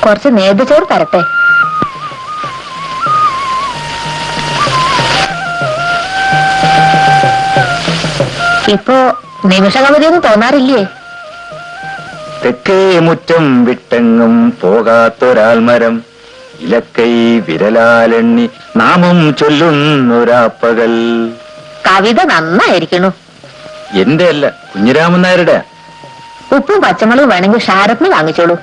കുറച്ച് നേതൃച്ചോറ് തരട്ടെ. ഇപ്പോ നിമിഷകവതിയൊന്നും തോന്നാറില്ലേ? തെക്കേ മുറ്റം വിട്ടെങ്ങും പോകാത്തൊരാൽമരം, ഇലക്കൈ വിരലാലെണ്ണി നാമം ചൊല്ലുന്നൊരാപ്പകൽ. കവിത നന്നായിരിക്കണു. എന്റെ അല്ല, കുഞ്ഞിരാമൻ നായരുടെ. ഉപ്പും പച്ചമുളകും വേണമെങ്കിൽ ഷാരത്തിന് വാങ്ങിച്ചോളൂ.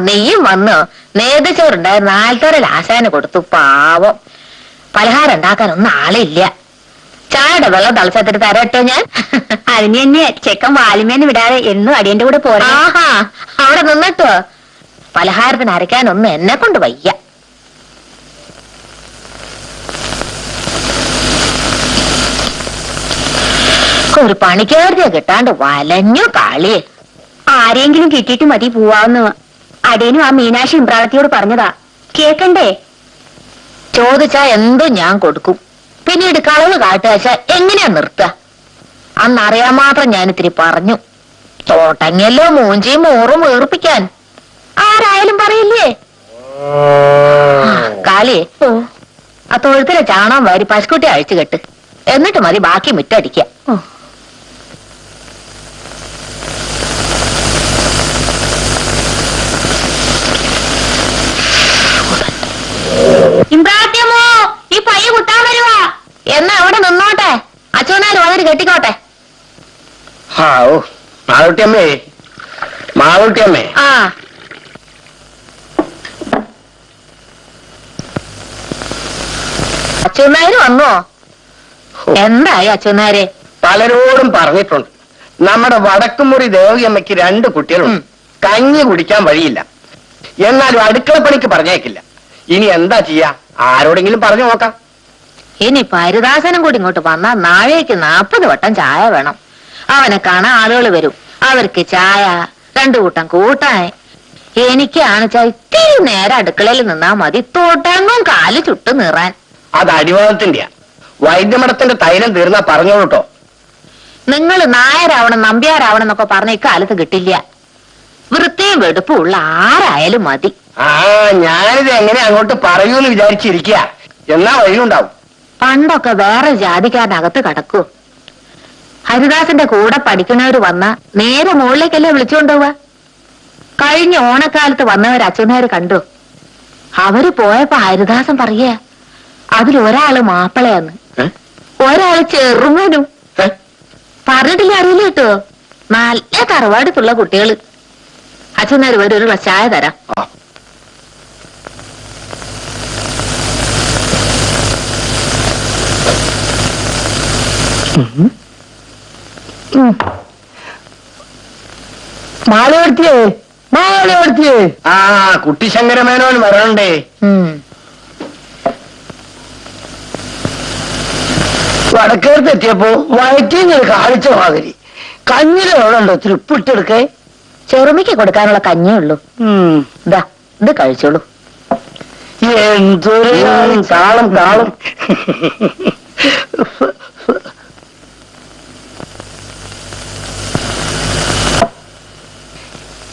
നെയ്യും വന്ന് നേതച്ചോറുണ്ട്. നാൽത്തോരൽ ആശാന് കൊടുത്തു. പാവം. പലഹാരം ഉണ്ടാക്കാനൊന്നും ആളില്ല. ചായയുടെ വെള്ളം തളച്ചത്തിട്ട് തരട്ടോ ഞാൻ. അതിന് തന്നെ ചെക്കൻ വാലിമേന്ന് വിടാതെ എന്നും അടിയന്റെ കൂടെ പോരാ. ആഹാ, അവിടെ നിന്നിട്ടോ. പലഹാരത്തിന് അരയ്ക്കാനൊന്നും എന്നെ കൊണ്ട് വയ്യ. ഒരു പണിക്കാരുടെ കിട്ടാണ്ട് വലഞ്ഞു കളി. ആരെങ്കിലും കിട്ടിയിട്ട് മതി പോവാന്ന് അടിയനും ആ മീനാക്ഷി ഇമ്പ്രാളത്തിയോട് പറഞ്ഞതാ. കേക്കണ്ടേ? ചോദിച്ചാ എന്തും ഞാൻ കൊടുക്കും. പിന്നീട് കളവ് കാട്ടുവച്ച എങ്ങനെയാ നിർത്തുക? അന്നറിയാൻ മാത്രം ഞാൻ ഇത്തിരി പറഞ്ഞു. തോട്ടങ്ങല്ലോ മൂഞ്ചിയും മോറും വേർപ്പിക്കാൻ ആരായാലും പറയില്ലേ? കാലിയെ ആ തൊഴുത്തിലെ ചാണകം വാരി പശുക്കുട്ടി അഴിച്ചു കെട്ട്. എന്നിട്ട് മതി ബാക്കി മുറ്റടിക്ക. ഇമ്പ്രാളത്തിയമ്മോ, ഈ പയ്യ കുത്താൻ വരുവാ. എന്നാ അവിടെ നിന്നോട്ടെ. അച്ഛനാര് വന്നിട്ട് കെട്ടിക്കോട്ടെ. മാളൂട്ടിയമ്മേ, മാളൂട്ടിയമ്മേ. ആ, അച്ഛനാര് വന്നോ? എന്തായി അച്ഛനാരെ? പലരോടും പറഞ്ഞിട്ടുണ്ട്. നമ്മുടെ വടക്കുമുറി ദേവിയമ്മയ്ക്ക് 2 കുട്ടികളുണ്ട്. കഞ്ഞി കുടിക്കാൻ വഴിയില്ല. എന്നാലും അടുക്കളപ്പണിക്ക് പറഞ്ഞേക്കില്ല. ഇനി എന്താ ചെയ്യാ? ആരോടെങ്കിലും പറഞ്ഞു നോക്കാം. ഇനി പരിദാസനം കൂടി ഇങ്ങോട്ട് വന്നാ നാഴേക്ക് 40 വട്ടം ചായ വേണം. അവനെ കാണാൻ ആളുകൾ വരും. അവർക്ക് ചായ, 2 കൂട്ടം കൂട്ടാൻ. എനിക്കാണ് ഇത്തിരി നേരം അടുക്കളയിൽ നിന്നാ മതി. തോട്ടങ്ങും കാല് ചുട്ടു നീറാൻ. അത് അടിവാദത്തിന്റെയാ. വൈദ്യമഠത്തിന്റെ തൈലം തീർന്നാ പറഞ്ഞോളൂട്ടോ. നിങ്ങൾ നായരാവണം നമ്പ്യാരാവണം എന്നൊക്കെ പറഞ്ഞ ഇക്കാലത്ത് കിട്ടില്ല. വൃത്തിയും വെടുപ്പും ഉള്ള ആരായാലും മതി. ഞാനിത് എങ്ങനെ അങ്ങോട്ട് പറയൂന്ന് വിചാരിച്ചിരിക്കുക. എന്നാ വഴിയുണ്ടാവും. പണ്ടൊക്കെ വേറെ ജാതിക്കാരനകത്ത് കടക്കൂ. ഹരിദാസന്റെ കൂടെ പഠിക്കുന്നവര് വന്ന നേരെ മുകളിലേക്കല്ലേ വിളിച്ചുകൊണ്ടുപോവാ. കഴിഞ്ഞ ഓണക്കാലത്ത് വന്നവർ അച്ഛനാര് കണ്ടു. അവര് പോയപ്പോ ഹരിദാസൻ പറയാ അതിലൊരാള് മാപ്പിളയാന്ന്, ഒരാള് ചെറുമനും. പറഞ്ഞിട്ടില്ല, അറിയില്ല കേട്ടോ. നല്ല തറവാടുത്തുള്ള കുട്ടികള്. അച്ഛനാര് വരും, ഒരു ഗ്ലാസ് ചായ തരാം. മാലവർത്തിയേ, മാലവർത്തിയേ. കുട്ടിശങ്കരമേനോൻ വരണ്ടേ? വടക്കേർത്ത് എത്തിയപ്പോ വയറ്റിങ്ങനെ കാണിച്ച മാതിരി. കഞ്ഞിൽ എവിടെ തൃപ്പിട്ടെടുക്കേ? ചെറുമിക്ക് കൊടുക്കാനുള്ള കഞ്ഞേ ഉള്ളൂ. ഇതാ, ഇത് കഴിച്ചോളൂ. എന്തൊരു കാളം കാളം.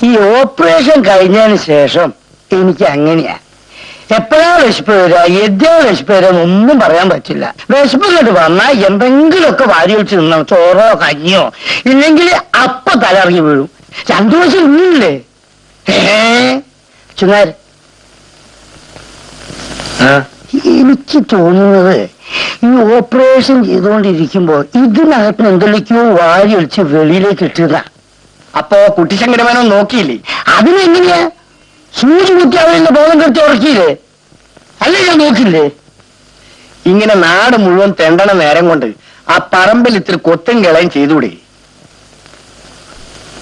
ഈ ഓപ്പറേഷൻ കഴിഞ്ഞതിന് ശേഷം എനിക്ക് അങ്ങനെയാ. എപ്പോഴാ വിശപ്പ് വരിക, എദ്യാ വിശപ്പ് വരിക ഒന്നും പറയാൻ പറ്റില്ല. വിശപ്പ് കണ്ട് വന്നാൽ എന്തെങ്കിലുമൊക്കെ വാരി വെച്ച് നിന്നോ, ചോറോ കഞ്ഞിയോ. ഇല്ലെങ്കിൽ അപ്പ തലറിഞ്ഞു വീഴും. 2 ദിവസം ഇന്നില്ലേ ചുനാർ? എനിക്ക് തോന്നുന്നത് ഈ ഓപ്പറേഷൻ ചെയ്തുകൊണ്ടിരിക്കുമ്പോ ഇതിനകത്ത് എന്തെങ്കിലോ വാരി ഒളിച്ച് വെളിയിലേക്ക് ഇട്ടുക. അപ്പോ കുട്ടിശങ്കരമേനോ നോക്കിയില്ലേ? അതിനെങ്ങനെയാ? സൂചി കുത്തി അവരുടെ ബോധം കെടുത്തി ഉറക്കിയില്ലേ? അല്ലേ ഞാൻ നോക്കില്ലേ? ഇങ്ങനെ നാട് മുഴുവൻ തെണ്ടണ നേരം കൊണ്ട് ആ പറമ്പിൽ ഇത്തിരി കൊത്തും കിളയും ചെയ്തുകൂടി.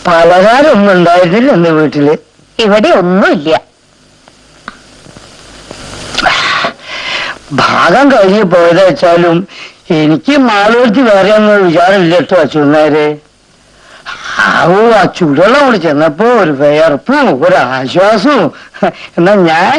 പലഹാരം ഒന്നും ഉണ്ടായിരുന്നില്ല എന്റെ വീട്ടില്. ഇവിടെ ഒന്നുമില്ല. ഭാഗം കഴിഞ്ഞ് പോയത് വെച്ചാലും എനിക്ക് മാളൂർത്തി വേറെ ഒന്നും വിചാരമില്ല കേട്ടോ അച്ഛനാരെ. ആവോ ആ ചുടുവെള്ളം കൂടി ചെന്നപ്പോ ഒരു വിയർപ്പും ഒരു ആശ്വാസവും. എന്നാ ഞാൻ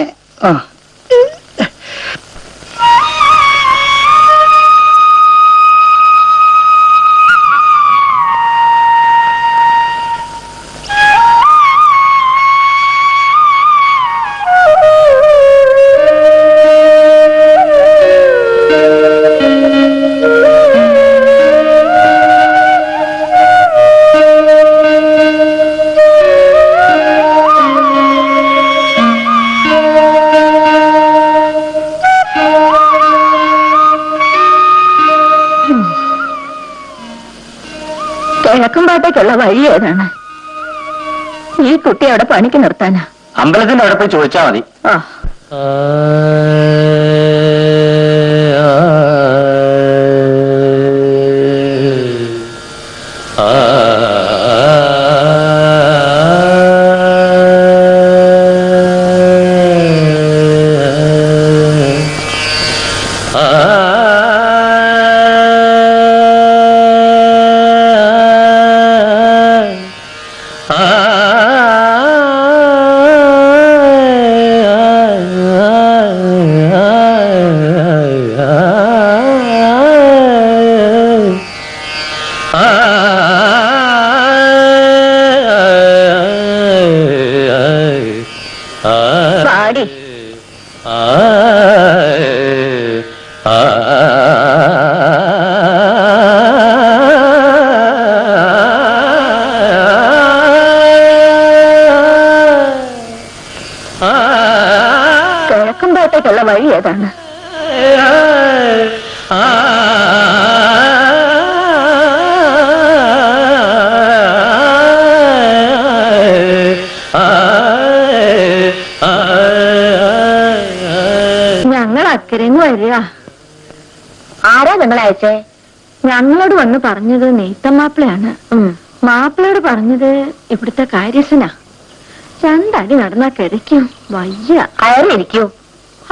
കിഴക്കുംപാട്ടേക്കുള്ള വഴി ഏതാണ്? ഈ കുട്ടി അവിടെ പണിക്ക് നിർത്താനാ. അമ്പലത്തിന്റെ അവിടെ പോയി ചോദിച്ചാ മതി. ആ പാടി. കിഴക്കുംപാട്ടേക്കുള്ള വഴി ഏതാണ്? ഞങ്ങൾ അക്കരന്ന് വരിക. ആരാ നിങ്ങൾ അയച്ചേ? ഞങ്ങളോട് വന്ന് പറഞ്ഞത് നെയ്ത്ത മാപ്പിളയാണ്. മാപ്പിളയോട് പറഞ്ഞത് ഇവിടുത്തെ കാര്യസ്ഥനാ. രണ്ടടി നടന്നാ കിടക്കും, വയ്യ. കയറിയിരിക്കൂ.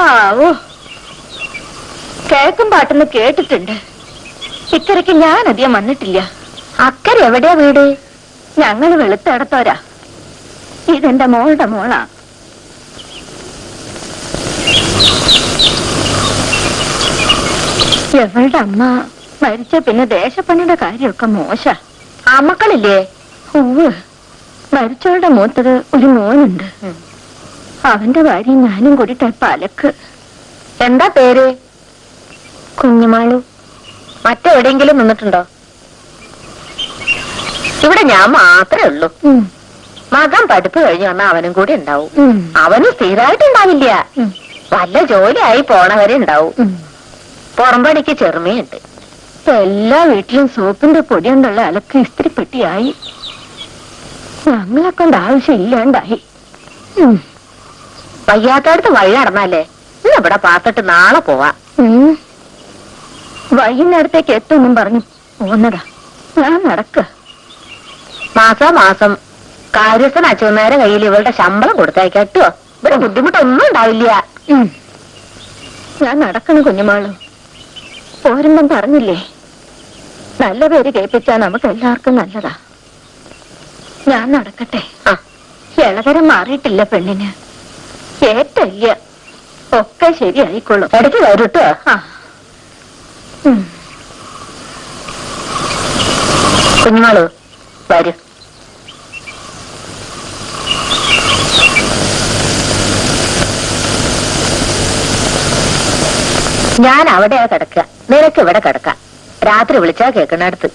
ആവോ, കേക്കും പാട്ടെന്ന് കേട്ടിട്ടുണ്ട്. ഇക്കരയ്ക്ക് ഞാൻ അധികം വന്നിട്ടില്ല. അക്കരെ എവിടെയാ വീട്? ഞങ്ങള് വെളുത്തടത്തോരാ. ഇതെന്റെ മോളുടെ മോളാ. എവളുടെ അമ്മ മരിച്ച പിന്നെ ദേശപ്പണിയുടെ കാര്യമൊക്കെ മോശ. മക്കളില്ലേ? ഉവ്, മരിച്ചവളുടെ മൂത്തത് ഒരു മോനുണ്ട്. അവന്റെ ഭാര്യയും ഞാനും കൂടിയിട്ട് പലക്ക്. എന്താ പേര്? കുഞ്ഞുമാളു. മറ്റെവിടെയെങ്കിലും നിന്നിട്ടുണ്ടോ? ഇവിടെ ഞാൻ മാത്രമേ ഉള്ളൂ. മകൻ പഠിപ്പ് കഴിഞ്ഞ് വന്ന അവനും കൂടി ഉണ്ടാവും. അവന് സ്ഥിരമായിട്ടുണ്ടാവില്ല, വല്ല ജോലിയായി പോണവരെ ഉണ്ടാവും. പുറംപണിക്ക് ചെറുമയുണ്ട്. എല്ലാ വീട്ടിലും സോപ്പിന്റെ പൊടി കൊണ്ടുള്ള അലക്ക് ഇസ്തിരിപ്പെട്ടിയായി. ഞങ്ങളെ കൊണ്ട് ആവശ്യം ഇല്ലാണ്ടായി. വയ്യാത്തടുത്ത് വഴി നടന്നാലേ ഇന്ന് ഇവിടെ പാത്തിട്ട് നാളെ പോവാം. വൈകുന്നേരത്തേക്ക് എത്തുമെന്നും പറഞ്ഞു പോന്നതാ. ഞാൻ നടക്ക. മാസം കാര്യസ്ഥൻ അച്ഛനേരെ കയ്യിൽ ഇവളുടെ ശമ്പളം കൊടുത്തയക്കട്ടോ. ഇവിടെ ബുദ്ധിമുട്ടൊന്നും ഉണ്ടാവില്ല. ഞാൻ നടക്കണ കുഞ്ഞുമാളു. പോരുമ്പം പറഞ്ഞില്ലേ, നല്ല പേര് കേൾപ്പിച്ചാ നമുക്ക് എല്ലാവർക്കും നല്ലതാ. ഞാൻ നടക്കട്ടെ. ഇളകരം മാറിയിട്ടില്ല പെണ്ണിന്. ഏറ്റല്ല, ഒക്കെ ശരിയായിക്കോളും. ഇടയ്ക്ക് വരൂട്ടോ. കുഞ്ഞുമാളു വരൂ. ഞാൻ അവിടെയാ കിടക്കുക, നിനക്ക് ഇവിടെ കിടക്കാം. രാത്രി വിളിച്ചാ കേൾക്കണടുത്ത്.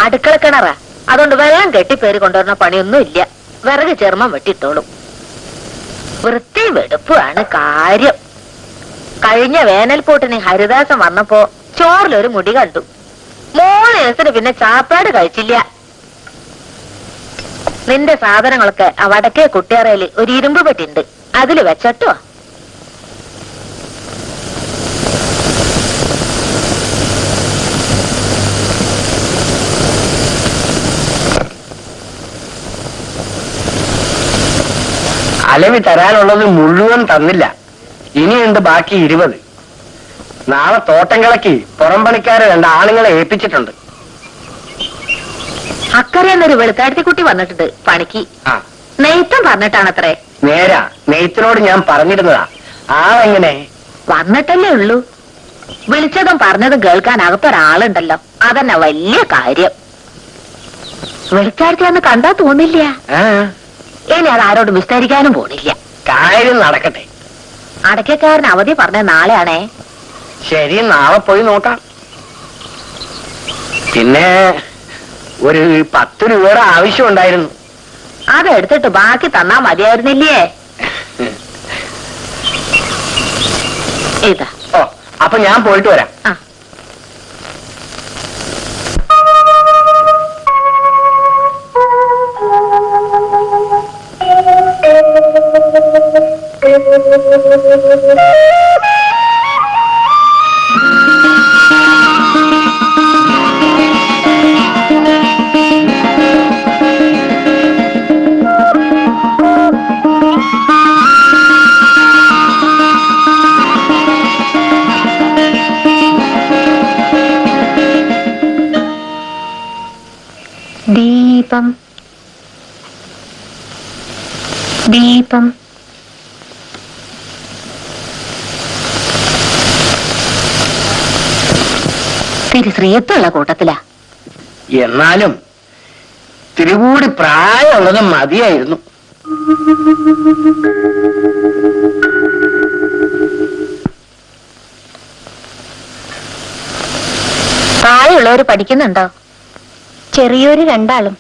അടുക്കള കിണറാ, അതുകൊണ്ട് വെള്ളം കെട്ടിപ്പേര് കൊണ്ടുവരുന്ന പണിയൊന്നും ഇല്ല. വിറക് ചെറുമം വെട്ടിട്ടോളും. വൃത്തി വെടുപ്പാണ് കാര്യം. കഴിഞ്ഞ വേനൽപൂട്ടിന് ഹരിദാസൻ വന്നപ്പോ ചോറിലൊരു മുടി കണ്ടു. 3 ദിവസത്തിന് പിന്നെ ചാപ്പാട് കഴിച്ചില്ല. നിന്റെ സാധനങ്ങളൊക്കെ ആ വടക്കേ കുട്ടിയറയില് ഒരു ഇരുമ്പ് പെട്ടിണ്ട്, അതില് വെച്ചട്ടോ. അലവി തരാനുള്ളത് മുഴുവൻ തന്നില്ല. ഇനിയുണ്ട് ബാക്കി 20. നാളെ തോട്ടം കിളക്കി പുറം പണിക്കാരെ 2 ആണുങ്ങളെ ഏൽപ്പിച്ചിട്ടുണ്ട്. അക്കരയെന്നൊരു വെളുത്താഴ്ത്തിക്കുട്ടി വന്നിട്ടുണ്ട് പണിക്ക്. ആ നെയ്ത്തം പറഞ്ഞിട്ടാണത്രേ. നേരാ, നെയ്ത്തിനോട് ഞാൻ പറഞ്ഞിരുന്നതാ. ആളെങ്ങനെ? വന്നിട്ടല്ലേ ഉള്ളൂ. വിളിച്ചതും പറഞ്ഞതും കേൾക്കാൻ അകത്തൊരാളുണ്ടല്ലോ, അതന്നെ വലിയ കാര്യം. വെളുത്താഴ്ച കണ്ടാ തോന്നില്ല. ആ ഇനി അത് ആരോടും വിസ്തരിക്കാനും പോണില്ല. കാര്യം നടക്കട്ടെ. അടയ്ക്കക്കാരൻ അവധി പറഞ്ഞ നാളെയാണേ. ശരി, നാളെ പോയി നോക്കാം. പിന്നെ ഒരു 10 രൂപയുടെ ആവശ്യം ഉണ്ടായിരുന്നു. അതെടുത്തിട്ട് ബാക്കി തന്നാ മതിയായിരുന്നില്ലേ? ഇതാ. ഓ, അപ്പൊ ഞാൻ പോയിട്ട് വരാം. ആ. ദീപം ദീപം തിരുശ്രീയത്തുള്ള കൂട്ടത്തിലാ. എന്നാലും തിരുകൂടി പ്രായമുള്ളത് മതിയായിരുന്നു. താഴെയുള്ളവര് പഠിക്കുന്നുണ്ടോ? ചെറിയൊരു 2 ആളും.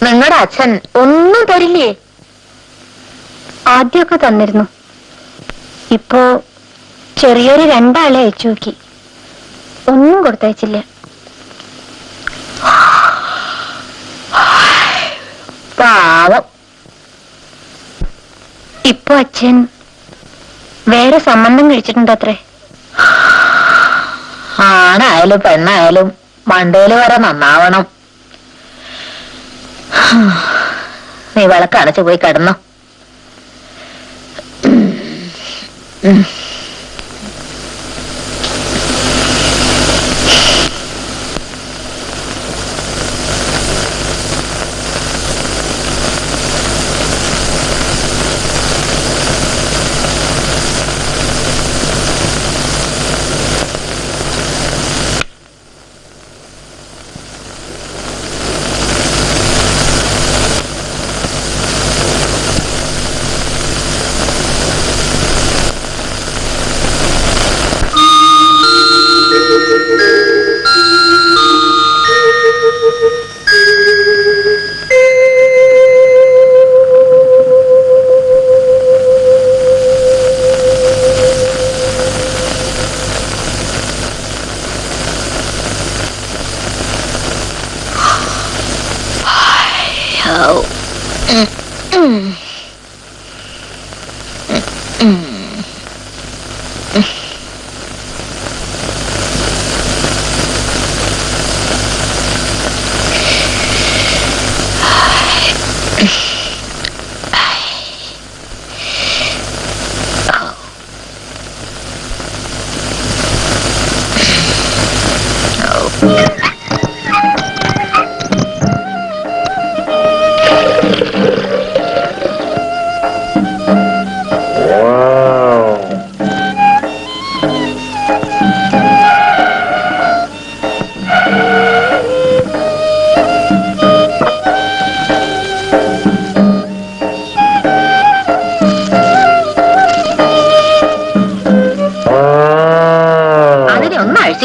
നിങ്ങളുടെ അച്ഛൻ ഒന്നും തരില്ലേ? ആദ്യമൊക്കെ തന്നിരുന്നു. ഇപ്പോ ചെറിയൊരു 2 ആളെ അയച്ചു നോക്കി, ഒന്നും കൊടുത്തയച്ചില്ല. പാവം. ഇപ്പൊ അച്ഛൻ വേറെ സംബന്ധം കഴിച്ചിട്ടുണ്ട് അത്രേ. ആണായാലും പെണ്ണായാലും മണ്ടേല് വരെ നന്നാവണം. നീ വിളക്കണച്ച് പോയി കിടന്നോ.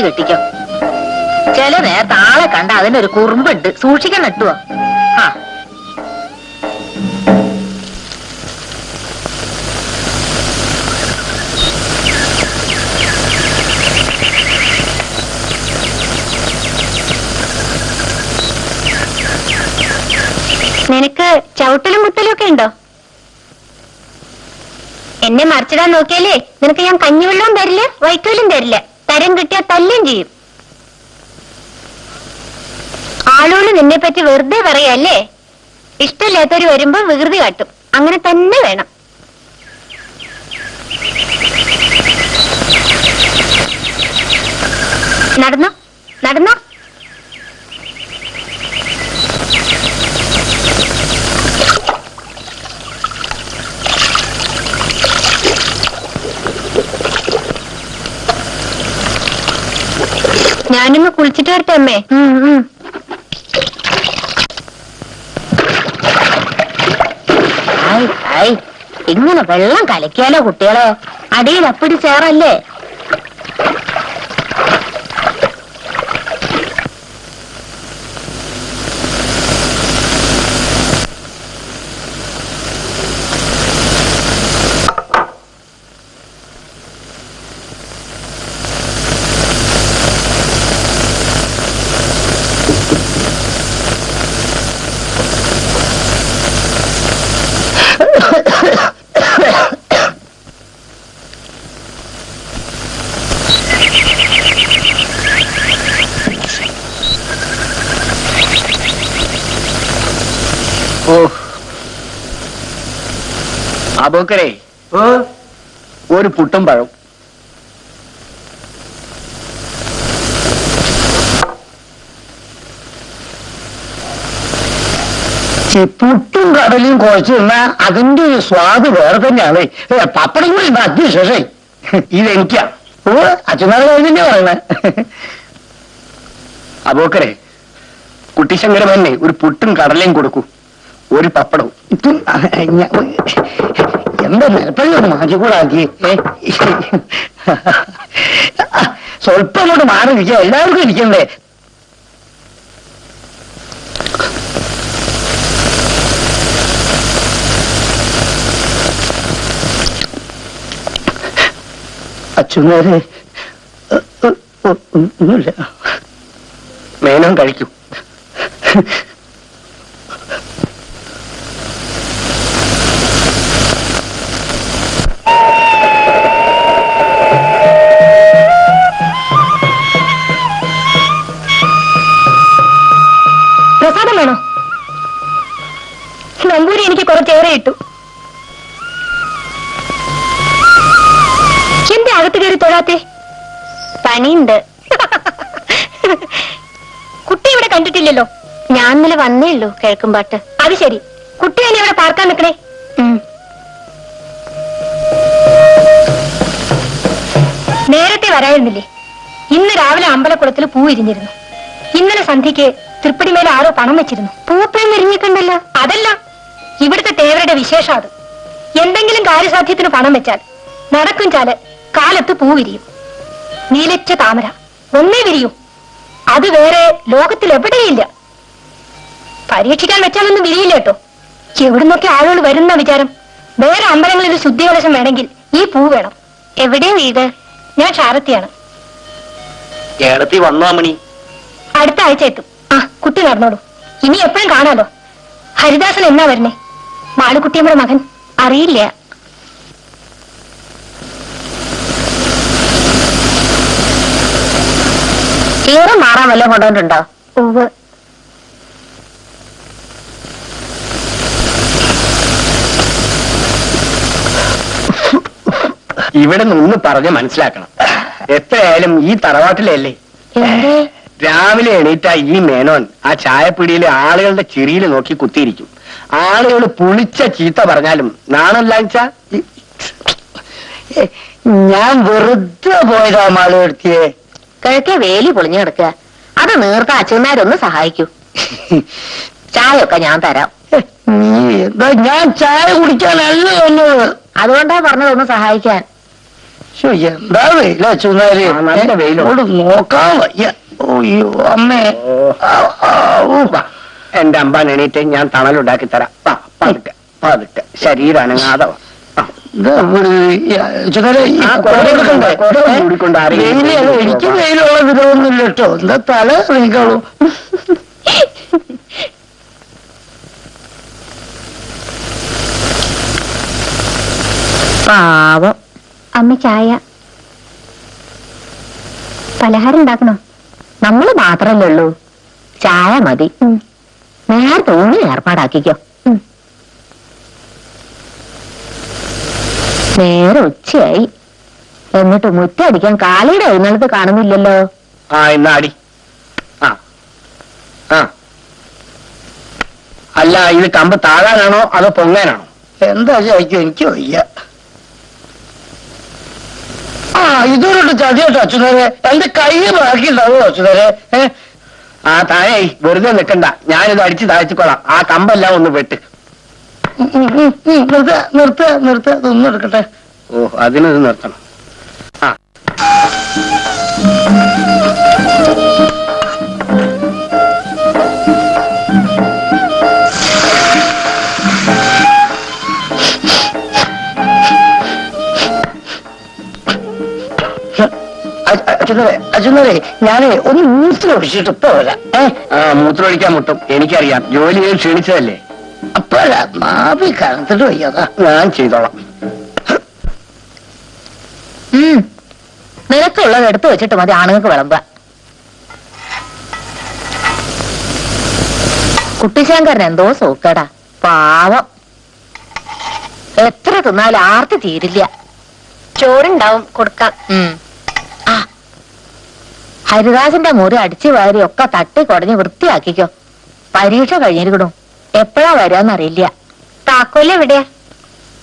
കെട്ടിക്കോ. ചില നേരത്തെ ആളെ കണ്ട അതിനൊരു കുറുമ്പുണ്ട്, സൂക്ഷിക്കാൻ നട്ടുവോ. ആ നിനക്ക് ചവിട്ടലും മുട്ടലും ഒക്കെ ഉണ്ടോ? എന്നെ മറിച്ചിടാൻ നോക്കിയാലേ നിനക്ക് ഞാൻ കഞ്ഞിവെള്ളവും തരില്ല, വൈക്കോലും തരില്ല. തരം കിട്ടിയാ തല്ലും ചെയ്യും. ആളുകൾ നിന്നെ പറ്റി വെറുതെ പറയല്ലേ. ഇഷ്ടമില്ലാത്തവര് വരുമ്പോ വികൃതി കാട്ടും. അങ്ങനെ തന്നെ വേണം. നടന്നോ നടന്നോ. ഞാനൊന്ന് കുളിച്ചിട്ട് വരട്ടെ അമ്മേ. ഇങ്ങനെ വെള്ളം കലക്കിയാലോ കുട്ടികളെ, അടിയിൽ അപ്പിടി ചേറല്ലേ. ഓ അബൂക്കരേ, ഒരു പുട്ടും പഴം. പുട്ടും കടലും കുഴച്ച് തിന്നാ അതിന്റെ ഒരു സ്വാദ് വേറെ തന്നെയാണ്. പപ്പടം കൂടി ഉണ്ട് അതിശേഷേ. ഇതെനിക്കാ. ഓ അച്ഛനാളെ തന്നെ പറയണേ. അബൂക്കരേ, കുട്ടിശങ്കരമന്നെ ഒരു പുട്ടും കടലയും കൊടുക്കൂ, ഒരു പപ്പടവും. ഇതും എന്താ നിലപ്പഴി മാറ്റിക്കൂടാക്കി. സ്വല്പം അങ്ങോട്ട് മാറി ഇരിക്കുക, എല്ലാവർക്കും ഇരിക്കണ്ടേ. അച്ഛനാരെ ഒന്നുമില്ല. മേനോൻ കഴിക്കൂ. പ്രസാദം വേണോ? നമ്പൂരി എനിക്ക് കുറച്ചേറെ ഇട്ടു. എന്റെ അകത്ത് കയറി തൊഴാത്തെ? പണിയുണ്ട്. കുട്ടി ഇവിടെ കണ്ടിട്ടില്ലല്ലോ. ഞാൻ ഇന്നലെ വന്നേ ഉള്ളൂ കിഴക്കുംപാട്ട്. അത് ശരി, കുട്ടി എന്നെ ഇവിടെ പാർക്കാൻ നിൽക്കണേ. നേരത്തെ വരായിരുന്നില്ലേ? ഇന്ന് രാവിലെ അമ്പലക്കുളത്തിൽ പൂ ഇരിഞ്ഞിരുന്നു. ഇന്നലെ സന്ധ്യക്ക് തൃപ്പടിമേലെ ആരോ പണം വെച്ചിരുന്നു. പൂപ്പേം വിരിഞ്ഞിട്ടുണ്ടല്ലോ. അതല്ല, ഇവിടുത്തെ തേവരുടെ വിശേഷം അത്. എന്തെങ്കിലും കാര്യസാധ്യത്തിന് പണം വെച്ചാൽ നടക്കും ചാല് കാലത്ത് പൂ വിരിയും. നീലച്ച താമര ഒന്നേ വിരിയും. അത് വേറെ ലോകത്തിൽ എവിടെയില്ല. പരീക്ഷിക്കാൻ വെച്ചാലൊന്നും വിരിയില്ല കേട്ടോ. എവിടുന്നൊക്കെ ആളുകൾ വരുന്ന വിചാരം. വേറെ അമ്പലങ്ങളിൽ ശുദ്ധികലശം വേണമെങ്കിൽ ഈ പൂ വേണം. എവിടെയാ വീട്? ഞാൻ ഷാരത്തിയാണ്. കേരളത്തിൽ വന്നോ അമ്മണി? അടുത്ത ആഴ്ച എത്തും. ആ കുട്ടി നടന്നോളൂ. ഇനി എപ്പോഴും കാണാലോ. ഹരിദാസൻ എന്നാ വരണേ? മാളുകുട്ടിയമ്മയുടെ മകൻ. അറിയില്ല. കീറും മാറാൻ വല്ലതും കൊണ്ടുവന്നിട്ടുണ്ടോ? ഉവ്വ്. ഇവിടെ നിന്ന് പറഞ്ഞ് മനസ്സിലാക്കണം. എത്രയായാലും ഈ തറവാട്ടിലല്ലേ. എന്തേ? രാവിലെ എണീറ്റ ഈ മേനോൻ ആ ചായപ്പിടിയിലെ ആളുകളുടെ ചിരിയിൽ നോക്കി കുത്തിയിരിക്കും. ആളുകൾ പുളിച്ച ചീത്ത പറഞ്ഞാലും നാണല്ലാച്ച. ഞാൻ വെറുതെ പോയതാ മാളെടുത്തിയെ. കിഴക്കേ വേലി പൊളിഞ്ഞു കിടക്കുക. അത് നീർത്ത അച്ഛന്മാരൊന്ന് സഹായിക്കൂ. ചായയൊക്കെ ഞാൻ തരാം. നീ എന്താ? ഞാൻ ചായ കുടിക്കാനല്ല വന്നത്. അതുകൊണ്ടാ പറഞ്ഞതൊന്ന് സഹായിക്കാൻ. എന്താ വെയില അച്ഛനാര്? നല്ല വെയിലോട് നോക്കാൻ വയ്യ. ഓയ്യോ അമ്മേ. എന്റെ അമ്പാൻ എണീറ്റ് ഞാൻ തണലുണ്ടാക്കി തരാം. പതുക്കെ പതുക്കെ ശരീരം അനങ്ങാതെ വാ. എനിക്ക് വെയിലുള്ള വിധമൊന്നുമില്ല കേട്ടോ. എന്താ തല നീക്കാളൂ. പാവം. അമ്മ ചായ പലഹാരം ഉണ്ടാക്കണോ? നമ്മള് മാത്രല്ലേ ഉള്ളൂ. ചായ മതി. നേരത്തെ ഊണി ഏർപ്പാടാക്കിക്കോ. നേരെ ഉച്ചയായി. എന്നിട്ട് മുറ്റടിക്കാൻ കാലിയുടെ എഴുന്നള്ളത്ത് കാണുന്നില്ലല്ലോ. ആ എന്നാ അടി. ആ ആ അല്ല, ഇത് കമ്പ് താഴാനാണോ അതോ പൊങ്ങാനാണോ? എന്താ ചോദിക്കും, എനിക്ക് വയ്യ. ആ ഇതൊരു ചതിയോട്ടോ അച്ഛനരെ, എന്റെ കൈ ബാക്കിയുണ്ടാവോ അച്ഛനരെ? ആ താഴെ വെറുതെ നിൽക്കണ്ട, ഞാനിത് അടിച്ച് താഴ്ത്തിക്കൊള്ളാം. ആ കമ്പെല്ലാം ഒന്ന് വെട്ട്. നിർത്ത ഇതൊന്നും എടുക്കട്ടെ. ഓ അതിനത് നിർത്തണം. ആ അച്ഛനരെ ഞാനേ ഒന്ന് മൂത്രം ഒഴിച്ചിട്ട് ഇപ്പൊ വരാം. മൂത്രമൊഴിക്കാൻ മുട്ടും, എനിക്കറിയാം. ജോലി ചെയ്ത് ക്ഷീണിച്ചതല്ലേ. അപ്പഴ മാവി കണത്തിട്ട് വയ്യാതാ. ഞാൻ ചെയ്തോളാം. നിനക്കുള്ളത് എടുത്തു വെച്ചിട്ട് മതി ആണുങ്ങൾക്ക് വിളമ്പ. കുട്ടിശങ്കരൻ എന്തോ സൂക്കടാ, പാവം. എത്ര തിന്നാലും ആർത്തി തീരില്ല. ചോറുണ്ടാവും കൊടുക്കാം. ആ ഹരിദാസിന്റെ മുറി അടിച്ചു വാരി ഒക്കെ തട്ടി കുടഞ്ഞ് വൃത്തിയാക്കിക്കോ. പരീക്ഷ കഴിഞ്ഞിരിക്കണു, എപ്പോഴാ വരാന്നറിയില്ല. താക്കോല് എവിടെയാ?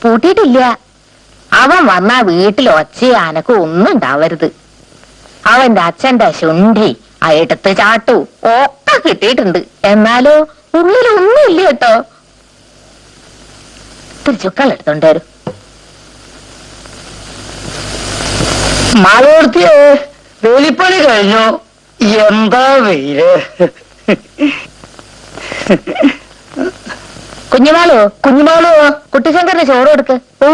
പൂട്ടിയിട്ടില്ല. അവൻ വന്നാ വീട്ടിൽ ഒച്ചയും അനക്കും ഒന്നും ഉണ്ടാവരുത്. അവന്റെ അച്ഛന്റെ ശുണ്ഠി എടുത്ത് ചാട്ടു ഒക്കെ കിട്ടിയിട്ടുണ്ട്. എന്നാലോ ഉള്ളിലൊന്നും ഇല്ല കേട്ടോ. തിരിച്ചുക്കളെടുത്തോണ്ട് വരും. മാളോർത്തിയേ, വേലിപ്പണി കഴിഞ്ഞു. എന്താ വെയില്. കുഞ്ഞുമാളോ കുട്ടിശങ്കറിന് ചോറ് കൊടുക്ക്. ഓ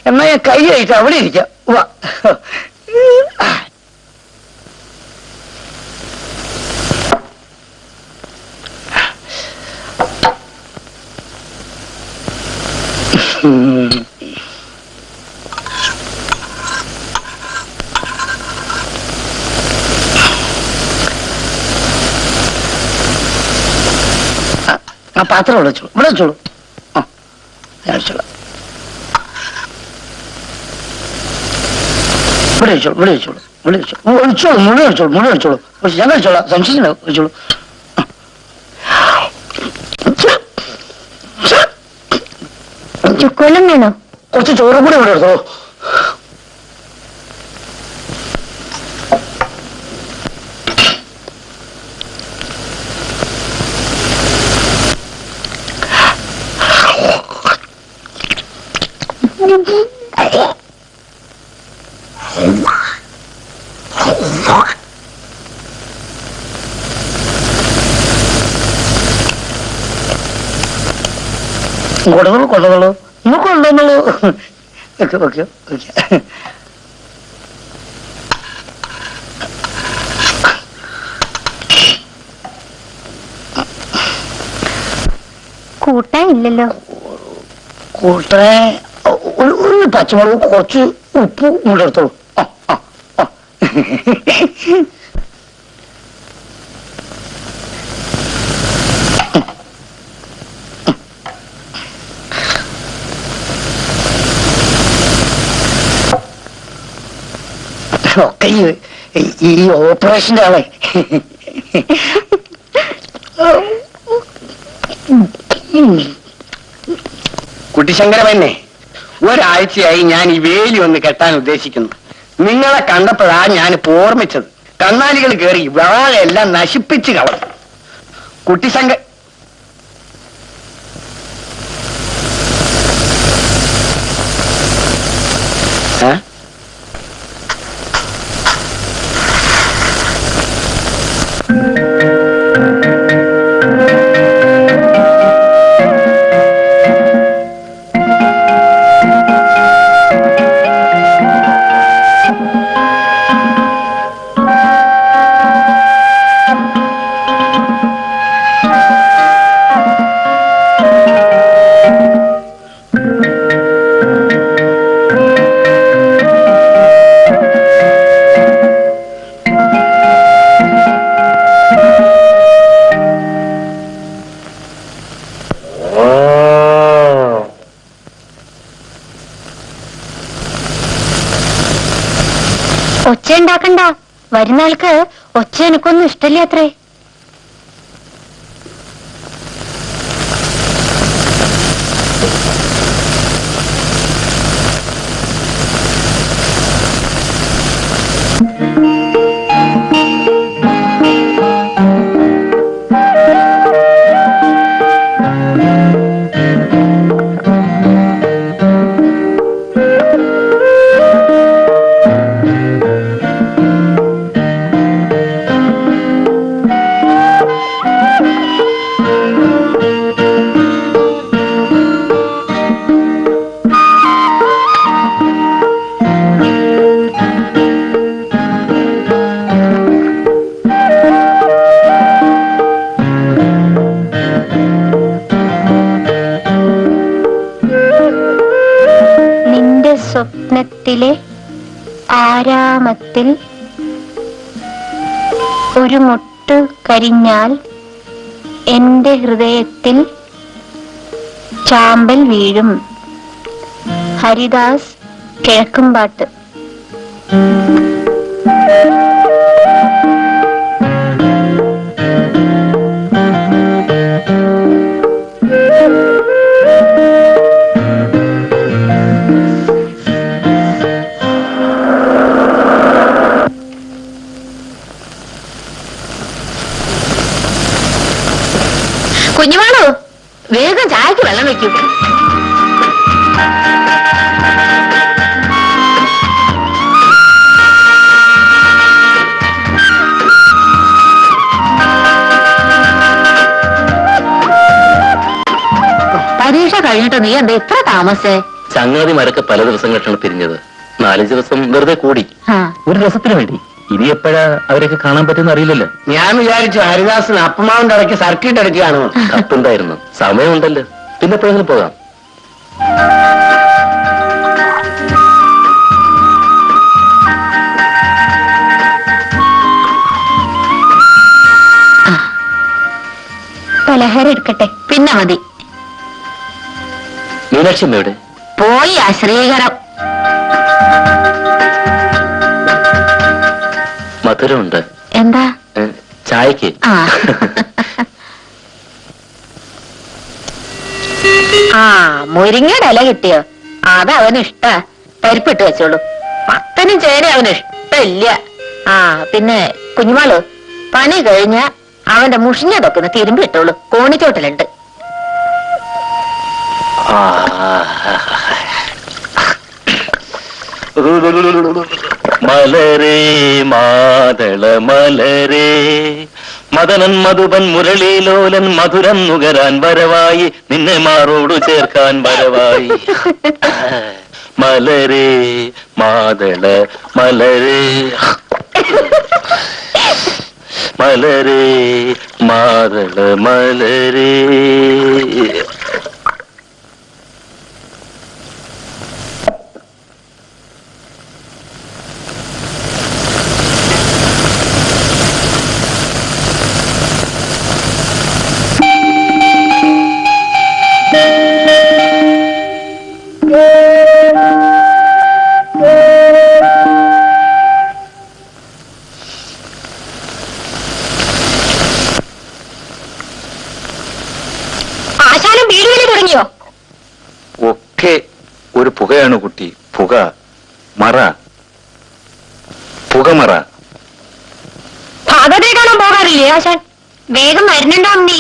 എന്നാ ഞാൻ കൈ കഴിക്കാം, അവിടെ ഇരിക്കാം. വാ. ആ പാത്രം വിളിച്ചോളൂ, ഇവിടെ വെച്ചോളൂ. ആ ഞാൻ വെച്ചോളാം. ഇവിടെ വെച്ചോളൂ, ഇവിടെ വെച്ചോളൂ, ഇവിടെ വെച്ചോളൂ. ഒഴിച്ചോളൂ, മുഴുവൻ വെച്ചോളൂ, മുഴുവൻ വെച്ചോളൂ. ഞാൻ വെച്ചോളാം, സംശയം വെച്ചോളൂ. ചുക്കോലം വേണോ? കുറച്ച് ചോറും കൂടെ ഇവിടെ എടുത്തോളൂ. കൊണ്ടുവന്നോളൂ, ഒന്ന് കൊണ്ടുവന്നോളൂ. Okay okay okay. കൂട്ടാൻ ഇല്ലല്ലോ. കൂട്ടനെ ഒരു പച്ചമുളക്, കുറച്ച് ഉപ്പ് കൂടെ എടുത്തോളൂ. ആ ആ ആ ഒക്കെ ഈ ഓപ്പറേഷന്റെ ആളെ. കുട്ടിശങ്കരമന്നെ, ഒരാഴ്ചയായി ഞാൻ ഈ വേലി ഒന്ന് കെട്ടാൻ ഉദ്ദേശിക്കുന്നു. നിങ്ങളെ കണ്ടപ്പോഴാ ഞാൻ ഓർമ്മിച്ചത്. കന്നാലികൾ കയറി വാഴയെല്ലാം നശിപ്പിച്ച് കളഞ്ഞു. കുട്ടിശങ്ക ഒച്ച ഉണ്ടാക്കണ്ട. വരുന്ന ആൾക്ക് ഒച്ച എനിക്കൊന്നും ഇഷ്ടല്ലേ അത്രേ. സ്വപ്നത്തിലെ ആരാമത്തിൽ ഒരു മുട്ടു കരിഞ്ഞാൽ എന്റെ ഹൃദയത്തിൽ ചാമ്പൽ വീഴും. ഹരിദാസ്, കിഴക്കുംപാട്ട്. കുഞ്ഞുമാളോ, വേഗം ചായക്ക് വെള്ളം വെക്കൂ. പരീക്ഷ കഴിഞ്ഞിട്ട് നീ എന്താ ഇത്ര താമസേ? ചങ്ങാതിമാരൊക്കെ പല ദിവസങ്ങളിലാണ് പിരിഞ്ഞത്. 4 ദിവസം വെറുതെ കൂടി, ഒരു രസത്തിന് വേണ്ടി. ഇനി എപ്പോഴാ അവരെയൊക്കെ കാണാൻ പറ്റുന്ന അറിയില്ലല്ലോ. ഞാൻ വിചാരിച്ചു ഹരിദാസിന് അപ്പമാവിന്റെ ഇടയ്ക്ക് സർക്കിട്ട് അടിക്കുകയാണോ. കത്തുണ്ടായിരുന്നു, സമയമുണ്ടല്ലോ, പിന്നെ എപ്പോഴെങ്കിലും പോകാം. പലഹാരം എടുക്കട്ടെ? പിന്നെ മതി. മീനാക്ഷി അമ്മയുടെ പോയി ശ്രീകരം. മധുരമുണ്ട്. എന്താ? ചായക്ക്. മുരിങ്ങയുടെ ഇല കിട്ടിയോ? അത് അവന് ഇഷ്ട. പരിപ്പിട്ട് വെച്ചോളൂ. മത്തനും ചേന അവന് ഇഷ്ടമില്ല. പിന്നെ കുഞ്ഞുമാള്, പണി കഴിഞ്ഞ അവന്റെ മുഷിഞ്ഞതൊക്കെ ഒന്ന് തിരുമ്പി ഇട്ടോളൂ. കോണിച്ചോട്ടിലുണ്ട്. മലരേ മാതള മലരേ, മദനൻ മധുപൻ മുരളീലോലൻ മധുരം നുകരാൻ വരവായി, നിന്നെ മാറോടു ചേർക്കാൻ വരവായി. മലരേ മാതള മലരേ, മലരേ മാതള മലരേ. ആശാനും വീടുകളിൽ തുടങ്ങിയോ? ഒക്കെ ഒരു പുകയാണ് കുട്ടി. പുക മറ, പുകമറ. ഭാഗതയെ കാണാൻ പോകാറില്ലേ ആശാൻ? വേഗം വരുന്നുണ്ടോ അമ്മി?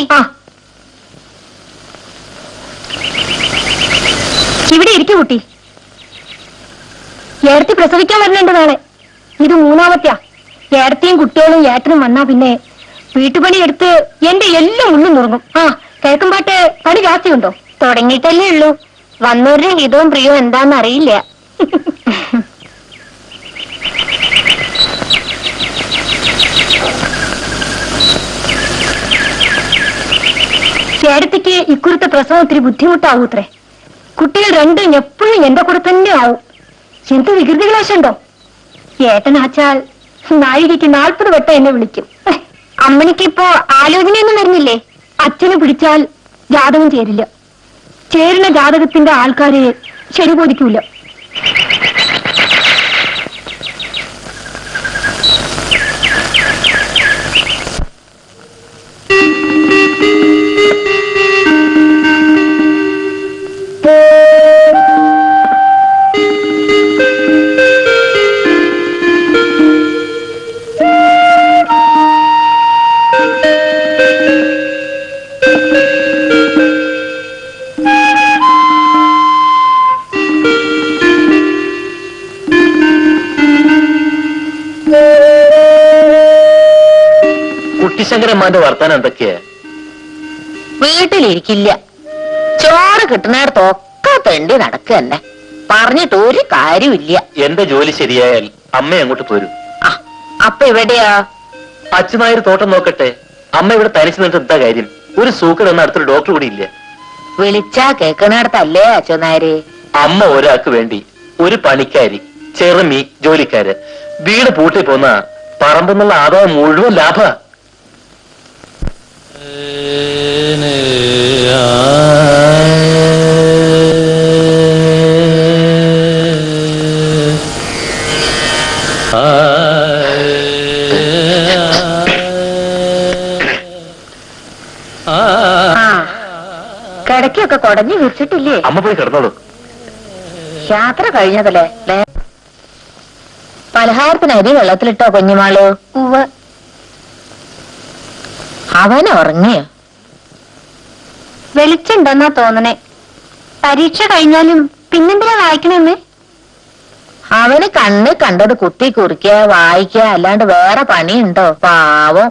ഇവിടെ ഇരിക്കു കുട്ടി. ഏടത്തി പ്രസവിക്കാൻ വരുന്നുണ്ട് നാളെ. ഇത് 3ാമത്തെയാ. ഏടത്തിയും കുട്ടികളും ഏട്ടനും വന്നാ പിന്നെ വീട്ടുപണി എടുത്ത് എന്റെ എല്ലാം ഉള്ളും നുറങ്ങും. കേൾക്കുമ്പാട്ട് പണി ജാസ്തിയുണ്ടോ? തുടങ്ങിയിട്ടല്ലേ ഉള്ളൂ. വന്നവരുടെ ഹിതവും പ്രിയവും എന്താന്ന് അറിയില്ല. ചേട്ടത്തിക്ക് ഇക്കുറത്തെ പ്രസവം ഒത്തിരി ബുദ്ധിമുട്ടാവൂത്രേ. കുട്ടികൾ രണ്ടും എപ്പോഴും എന്റെ കൂടെ തന്നെ ആവും. എന്ത് വികൃതികളാശുണ്ടോ? ഏട്ടനാച്ചാൽ നാഴികയ്ക്ക് 40 വട്ടം എന്നെ വിളിക്കും. അമ്മണിക്കിപ്പോ ആലോചനയൊന്നും വരുന്നില്ലേ? അച്ഛനെ പിടിച്ചാൽ ജാതകം ചേരില്ല. ചേരുന്ന ജാതകത്തിന്റെ ആൾക്കാരെ ശരി ബോധിക്കൂല. കുട്ടിശങ്കരന്മാന്റെ വർത്താനം എന്തൊക്കെയാ? വീട്ടിലിരിക്കില്ല, ചോറ് കിട്ടുന്നിടത്തൊക്കെ തെണ്ടി നടക്കുക തന്നെ. പറഞ്ഞിട്ട് ഒരു കാര്യമില്ല. എന്റെ ജോലി ശരിയായാൽ അമ്മ അങ്ങോട്ട് പോരും. ആ, അപ്പൊ എവിടെയാ? അച്ഛനായൊരു തോട്ടം നോക്കട്ടെ. അമ്മ ഇവിടെ തനിച്ച് നിന്നിട്ട് എന്താ കാര്യം? ഒരു സൂക്കർ എന്ന അടുത്തൊരു ഡോക്ടർ കൂടി ഇല്ല. വിളിച്ചാ കേൾക്കണടത്തല്ലേ അച്ഛനാര്? അമ്മ ഒരാൾക്ക് വേണ്ടി ഒരു പണിക്കാരി, ചെറുമീ, ജോലിക്കാര്, വീട് പൂട്ടി പോന്ന പറമ്പെന്നുള്ള ആദായം മുഴുവൻ ലാഭ. കിടക്കൊക്കെ കൊടഞ്ഞു വിരിച്ചിട്ടില്ലേ? അമ്മ പോയി കിടന്നോളൂ. യാത്ര കഴിഞ്ഞതല്ലേ? പലഹാരത്തിന് അരി വെള്ളത്തിലിട്ടോ കുഞ്ഞുമാളു? അവൻ ഉറങ്ങിയോ? വെളിച്ചുണ്ടെന്നാ തോന്നണേ. പരീക്ഷ കഴിഞ്ഞാലും പിന്നെന്തിനാ വായിക്കണെന്ന്? അവന് കണ്ണ് കണ്ടത് കുത്തി കുറിക്കുക, വായിക്കുക, അല്ലാണ്ട് വേറെ പണിയുണ്ടോ? പാവം.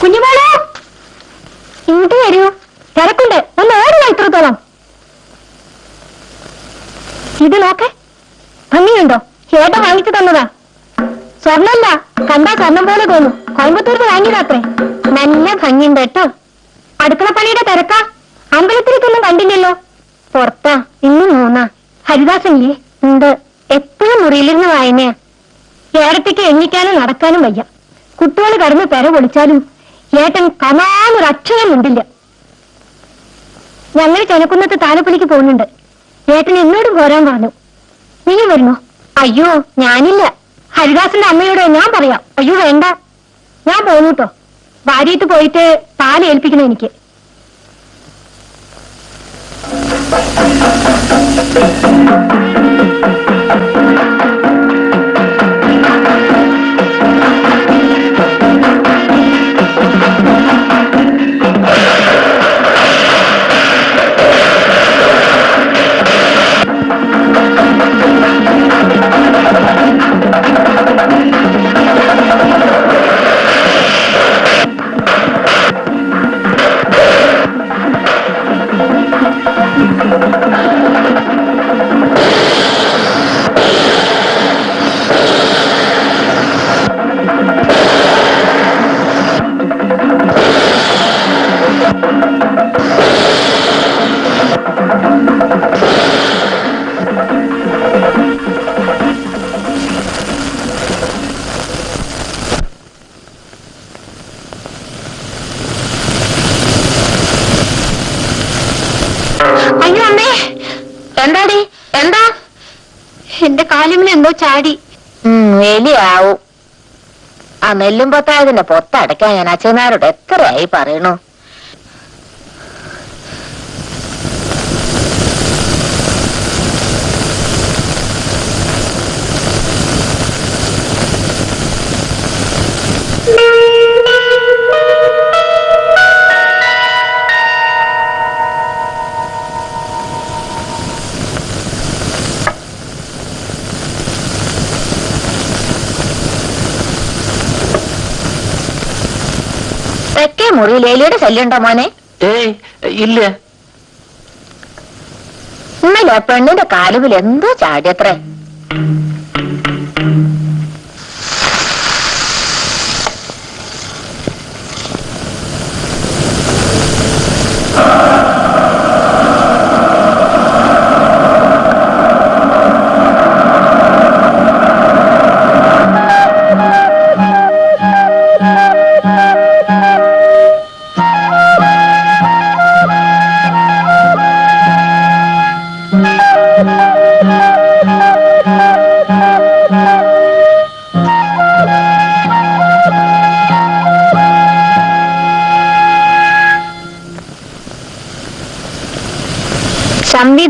കുഞ്ഞുമോളെ, ഇങ്ങോട്ട് വരൂ, തിരക്കുണ്ട്, ഒന്ന് ഓടുക ഇത്രത്തോളം. ഇത് നോക്കെ, ഭംഗിയുണ്ടോ? ചേട്ടൻ വാങ്ങിച്ചു തന്നതാ. സ്വർണ്ണല്ല, കണ്ടാ സ്വർണം പോലെ തോന്നും. കോയമ്പത്തൂരിന് വാങ്ങിയതാത്രേ. നല്ല ഭംഗിയുണ്ട് കേട്ടോ. അടുക്കളപ്പണിയുടെ തിരക്കാ. അമ്പലത്തിലേക്കൊന്നും കണ്ടില്ലല്ലോ. പുറത്താ, ഇന്ന് 3. ഹരിദാസനില്ലേ? ഉണ്ട്. എപ്പോഴും മുറിയിലിരുന്ന് വായനയാ. ഏടത്തേക്ക് എണ്ണിക്കാനും നടക്കാനും വയ്യ. കുട്ടികൾ കടന്ന് പെര പൊളിച്ചാലും ഏട്ടൻ കമാനൊരു അക്ഷരം ഉണ്ടില്ല. ഞങ്ങൾ ചെനക്കുന്നത്ത് താലപ്പൊലിക്ക് പോകുന്നുണ്ട്. ഏട്ടൻ എന്നോടും പോരാൻ പറഞ്ഞു. നീ വരുന്നോ? അയ്യോ, ഞാനില്ല. ഹരിദാസന്റെ അമ്മയോട് ഞാൻ പറയാം. അയ്യോ വേണ്ട, ഞാൻ പോന്നു കേട്ടോ. ഭാര്യത്ത് പോയിട്ട് പാല് ഏൽപ്പിക്കണം എനിക്ക്. അയ്യോ അമ്മേ, എന്താടി? എന്താ? എന്റെ കാലിമിന് എന്തോ ചാടി. വലിയാവും. ആ നെല്ലും പൊത്തായതിന്റെ പൊത്തടയ്ക്കാൻ ഞാൻ അച്ഛനാരോട് എത്രയായി പറയണു. തെക്കേ മുറിയിൽ എലിയുടെ ശല്യം ഉണ്ടോ മോനെ? ഏയ് ഇല്ല. ഇന്നലെ ആ പെണ്ണിന്റെ കാലുവിൽ എന്തോ ചാടിയത്രേ.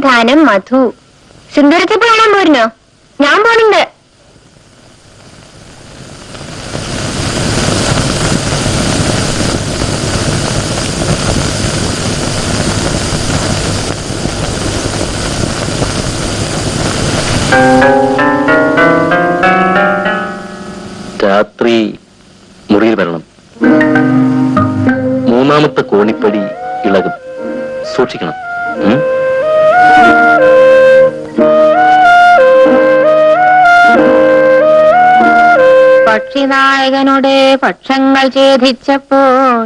ധനം മധു. സിന്ദൂരത്തിപ്പ് കാണാൻ പോരുന്നോ? ഞാൻ പോണുണ്ട്. രാത്രി മുറിയിൽ വരണം. മൂന്നാമത്തെ കോണിപ്പടി ഇളകും, സൂക്ഷിക്കണം. പക്ഷിനായകനുടെ പക്ഷങ്ങൾ ഛേദിച്ചപ്പോൾ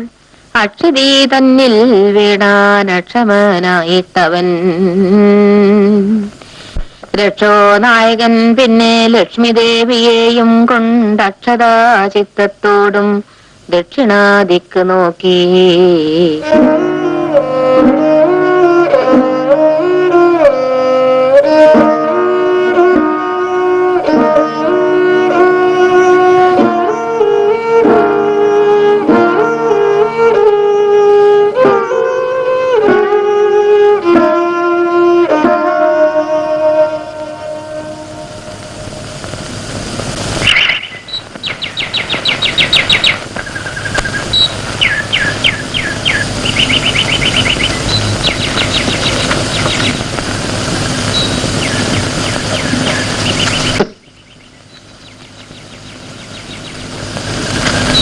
അക്ഷിതീ തന്നിൽ വീണാനക്ഷമനായിട്ടവൻ. രക്ഷോനായകൻ പിന്നെ ലക്ഷ്മിദേവിയെയും കൊണ്ടക്ഷതാ ചിത്തത്തോടും ദക്ഷിണാദിക്ക് നോക്കി.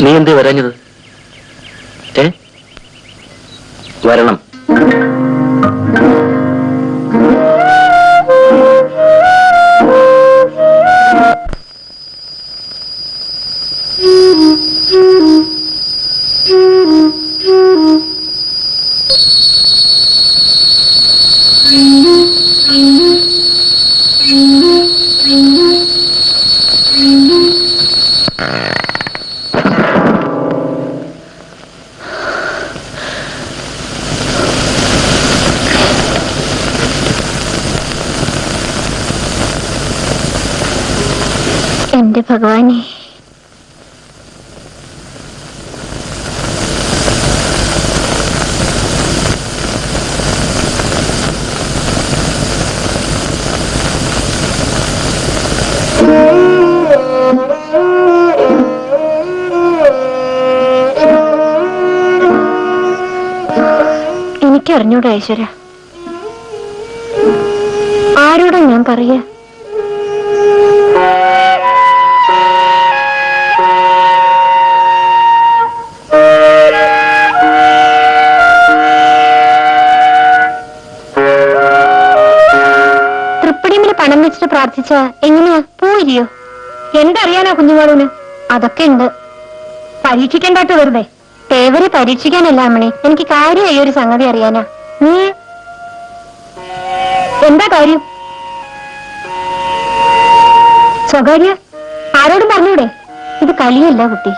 നീ എന്തേ വരാഞ്ഞത്? വരണം. എന്റെ ഭഗവാനെ, എനിക്കറിഞ്ഞൂടാ ഈശ്വര, ആരോടാ ഞാൻ പറയാ? പണം വെച്ചിട്ട് പ്രാർത്ഥിച്ച എങ്ങനെയാ പോയില്ലയോ? എന്തറിയാനാ കുഞ്ഞുമോളൂന്? അതൊക്കെ ഉണ്ട്. പരീക്ഷിക്കണ്ടാട്ട് വെറുതെ. തേവരെ പരീക്ഷിക്കാനല്ല അമ്മണി, എനിക്ക് കാര്യമായി ഒരു സംഗതി അറിയാനാ. നീ എന്താ കാര്യം? സ്വകാര്യ ആരോടും പറഞ്ഞൂടെ? ഇത് കളിയല്ല കുട്ടി.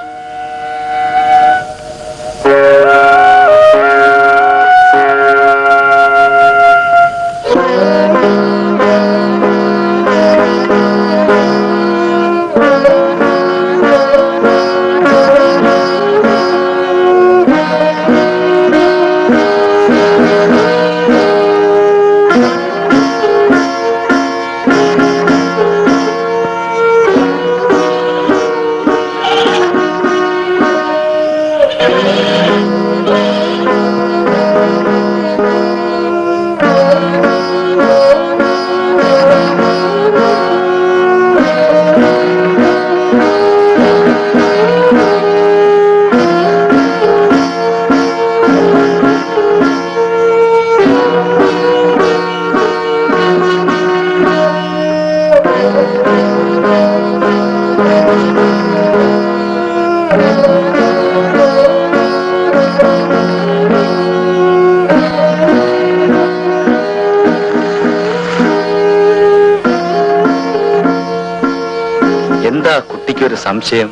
എന്താ കുട്ടിക്കൊരു സംശയം?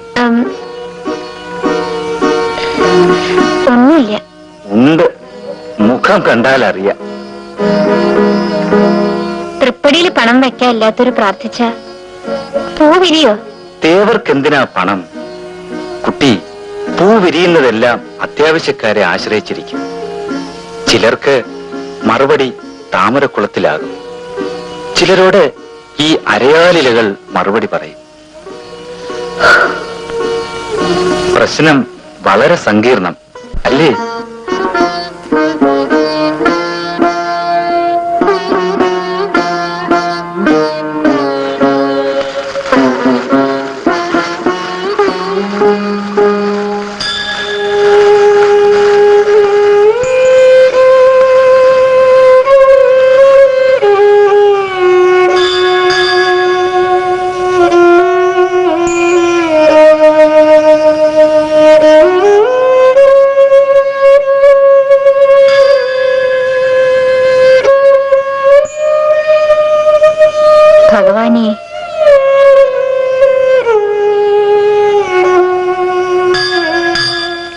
ഒന്നുമില്ല. ഉണ്ട്, മുഖം കണ്ടാൽ അറിയാം. തൃപ്പടിയിൽ പണം വെക്കാല്ലാത്തൊരു പ്രാർത്ഥിച്ച പൂ വിരിയോ? തേവർക്ക് എന്തിനാ പണം? കുട്ടി, പൂ വിരിയുന്നതെല്ലാം അത്യാവശ്യക്കാരെ ആശ്രയിച്ചിരിക്കും. ചിലർക്ക് മറുപടി താമരക്കുളത്തിലാകും. ചിലരോട് ഈ അരയാലിലകൾ മറുപടി പറയും. പ്രശ്നം വളരെ സങ്കീർണം അല്ലേ? ഭഗവാനെ,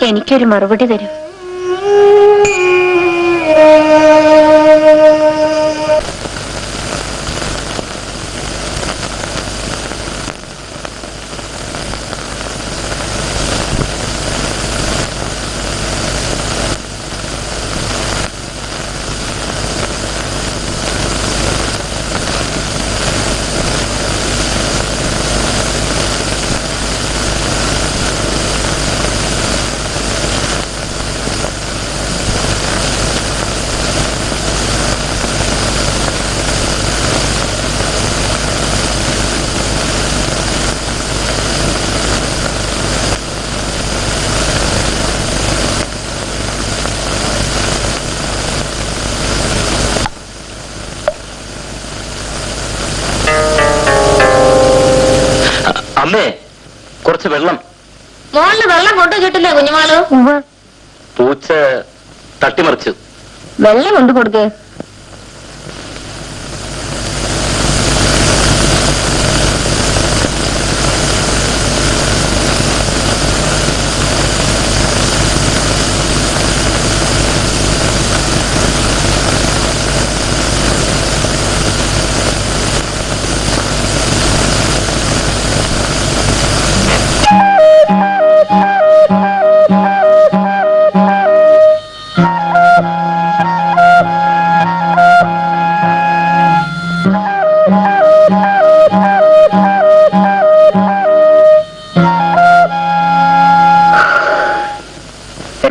എനിക്കൊരു മറുപടി തരൂ. അമ്മേ, കുറച്ച് വെള്ളം. മോളില് വെള്ളം കൊണ്ടുവച്ചിട്ടില്ലേ കുഞ്ഞുമാളു? പൂച്ച തട്ടിമറിച്ചു. വെള്ളം കൊണ്ടു കൊടുക്കേ.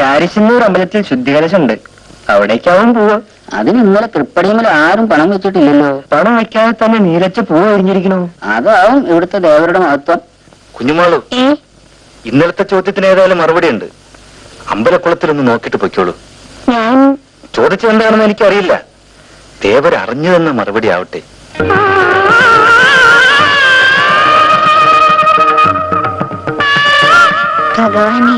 രാരിശന്നൂർ അമ്പലത്തിൽ ശുദ്ധികലശുണ്ട്, അവിടേക്കാവും പോവാ. അതിന് ഇന്നലെ തൃപ്പടിമേൽ ആരും പണം വെച്ചിട്ടില്ലല്ലോ. പണം വെക്കാതെ തന്നെ നീലച്ച പൂവ് എറിഞ്ഞിരിക്കണോ? അതാവും ഇവിടുത്തെ ദേവരുടെ മഹത്വം. കുഞ്ഞുമാളു, ഇന്നലത്തെ ചോദ്യത്തിന് ഏതായാലും മറുപടി ഉണ്ട്. അമ്പലക്കുളത്തിലൊന്ന് നോക്കിയിട്ട് പൊയ്ക്കോളൂ. ഞാൻ ചോദിച്ചെന്താണെന്ന് എനിക്കറിയില്ല. ദേവരറിഞ്ഞു തന്ന മറുപടി ആവട്ടെ. ഭഗവാനെ,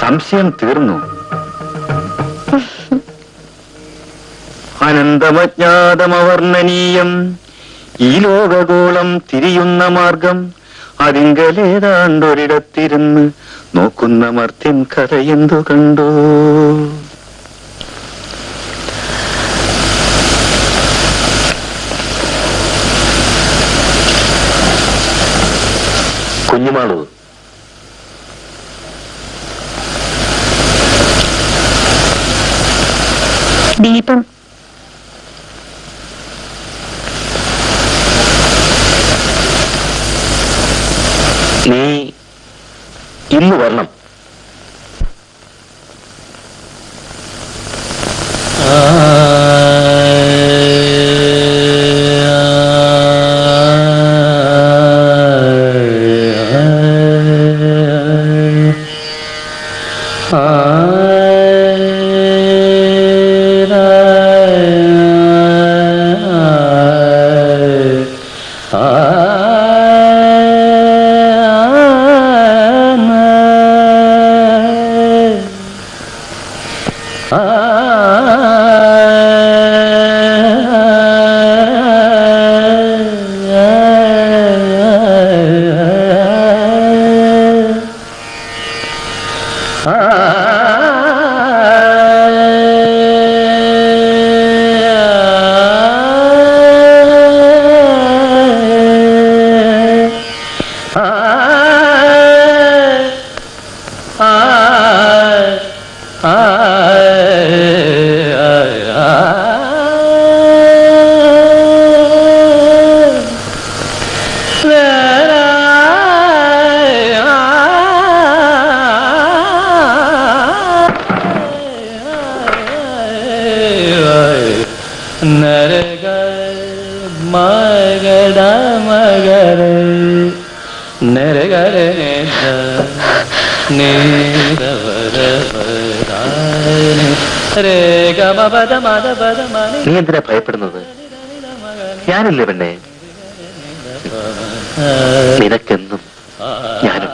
സംശയം തീർന്നു. അനന്തമജ്ഞാതമവർണ്ണനീയം ഈ ലോകഗോളം തിരിയുന്ന മാർഗം അതിങ്കലേതാണ്ടൊരിടത്തിരുന്ന് നോക്കുന്ന മർത്യൻ കഥയെന്തു കണ്ടു. കുഞ്ഞുമാളു, ദീപം. നീ ഇന്ന് വരണം. നീ എന്തിനാ ഭയപ്പെടുന്നത്? ഞാനില്ലേ പെണ്ണെ, നിനക്കെന്നും ഞാനുണ്ട്.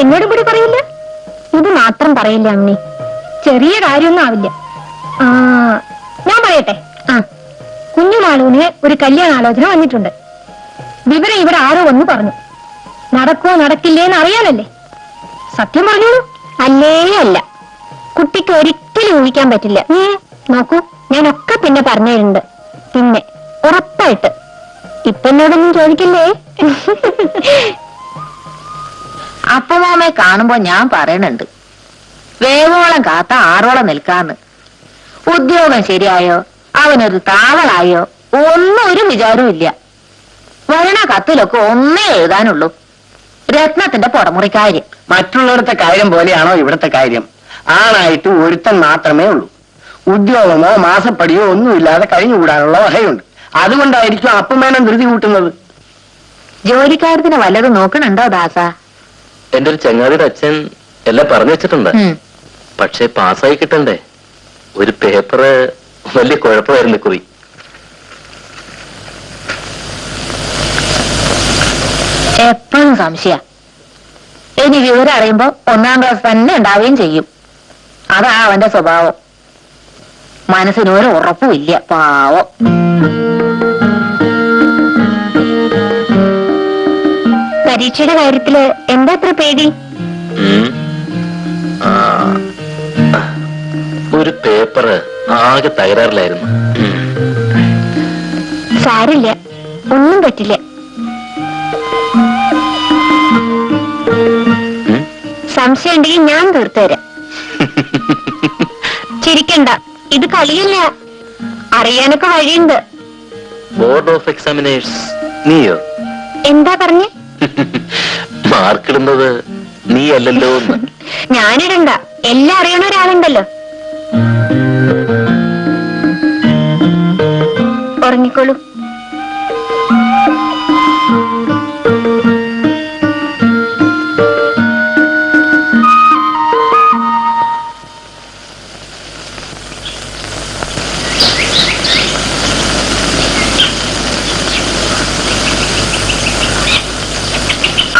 എന്നോടും കൂടി പറയില്ല? ഇത് മാത്രം പറയില്ല അമ്മി, ചെറിയ കാര്യമൊന്നും ആവില്ല. ഞാൻ പറയട്ടെ, കുഞ്ഞുമാളൂന് ഒരു കല്യാണാലോചന വന്നിട്ടുണ്ട്. വിവരം ഇവിടെ ആരോ വന്ന് പറഞ്ഞു. നടക്കുവോ നടക്കില്ലേന്ന് അറിയാനല്ലേ? സത്യം പറഞ്ഞോളൂ. അല്ലേ അല്ല, കുട്ടിക്ക് ഒരിക്കലും ഊഹിക്കാൻ പറ്റില്ല. നോക്കൂ, ഞാനൊക്കെ പിന്നെ പറഞ്ഞിട്ടുണ്ട്. പിന്നെ ഉറപ്പായിട്ട് ഇപ്പൊ എന്നോടൊന്നും ചോദിക്കില്ലേ? അപ്പമാമയെ കാണുമ്പോ ഞാൻ പറയണുണ്ട്, വേവോളം കാത്ത ആറോളം നിൽക്കാന്ന്. ഉദ്യോഗം ശരിയായോ, അവനൊരു താവളായോ, ഒന്നും ഒരു വിചാരവും ഇല്ല. വരണ കത്തിലൊക്കെ ഒന്നേ എഴുതാനുള്ളൂ, രത്നത്തിന്റെ പുറമുറിക്കാര്യം. മറ്റുള്ളവരുടെ കാര്യം പോലെയാണോ ഇവിടുത്തെ കാര്യം? ആണായിട്ട് ഒരുത്തൻ മാത്രമേ ഉള്ളൂ. ഉദ്യോഗമോ മാസപ്പടിയോ ഒന്നുമില്ലാതെ കഴിഞ്ഞുകൂടാനുള്ള വകയുണ്ട്. അതുകൊണ്ടായിരിക്കും അപ്പമേനം ധൃതി കൂട്ടുന്നത്. ജോലിക്കാരത്തിന് വല്ലതും നോക്കണുണ്ടോ ദാസ? എന്റെ ഒരു ചങ്ങാതിയുടെ അച്ഛൻ എല്ലാം പറഞ്ഞു വെച്ചിട്ടുണ്ട്. പക്ഷെ പാസ്സായി കിട്ടണ്ടേ? ഒരു പേപ്പറ് വലിയ കുഴപ്പമായിരുന്നു കുറി. എപ്പോഴും സംശയ. ഇനി വിവരം അറിയുമ്പോ 1ാം ക്ലാസ് തന്നെ ഉണ്ടാവുകയും ചെയ്യും. അതാ അവന്റെ സ്വഭാവം. മനസ്സിനൊരു ഉറപ്പുമില്ല, പാവം. പരീക്ഷയുടെ കാര്യത്തില് എന്താ അത്ര പേടി? ഒരു പേപ്പറ് ആകെ തകരാറിലായിരുന്നു. സാരില്ല, ഒന്നും പറ്റില്ല. സംശയം ഉണ്ടെങ്കിൽ ഞാൻ തീർത്തുതരാം. ചിരിക്കണ്ട, ഇത് കളിയല്ല, അറിയാനൊക്കെ വഴിയുണ്ട്. ബോർഡ് ഓഫ് എക്സാമിനേഴ്സ് നീയോ? എന്താ പറഞ്ഞേ? മാർക്കിടുന്നത് നീ അല്ലല്ലോ. ഞാനിടണ്ട, എല്ലാം അറിയണ ഒരാളുണ്ടല്ലോ. ഉറങ്ങിക്കോളൂ.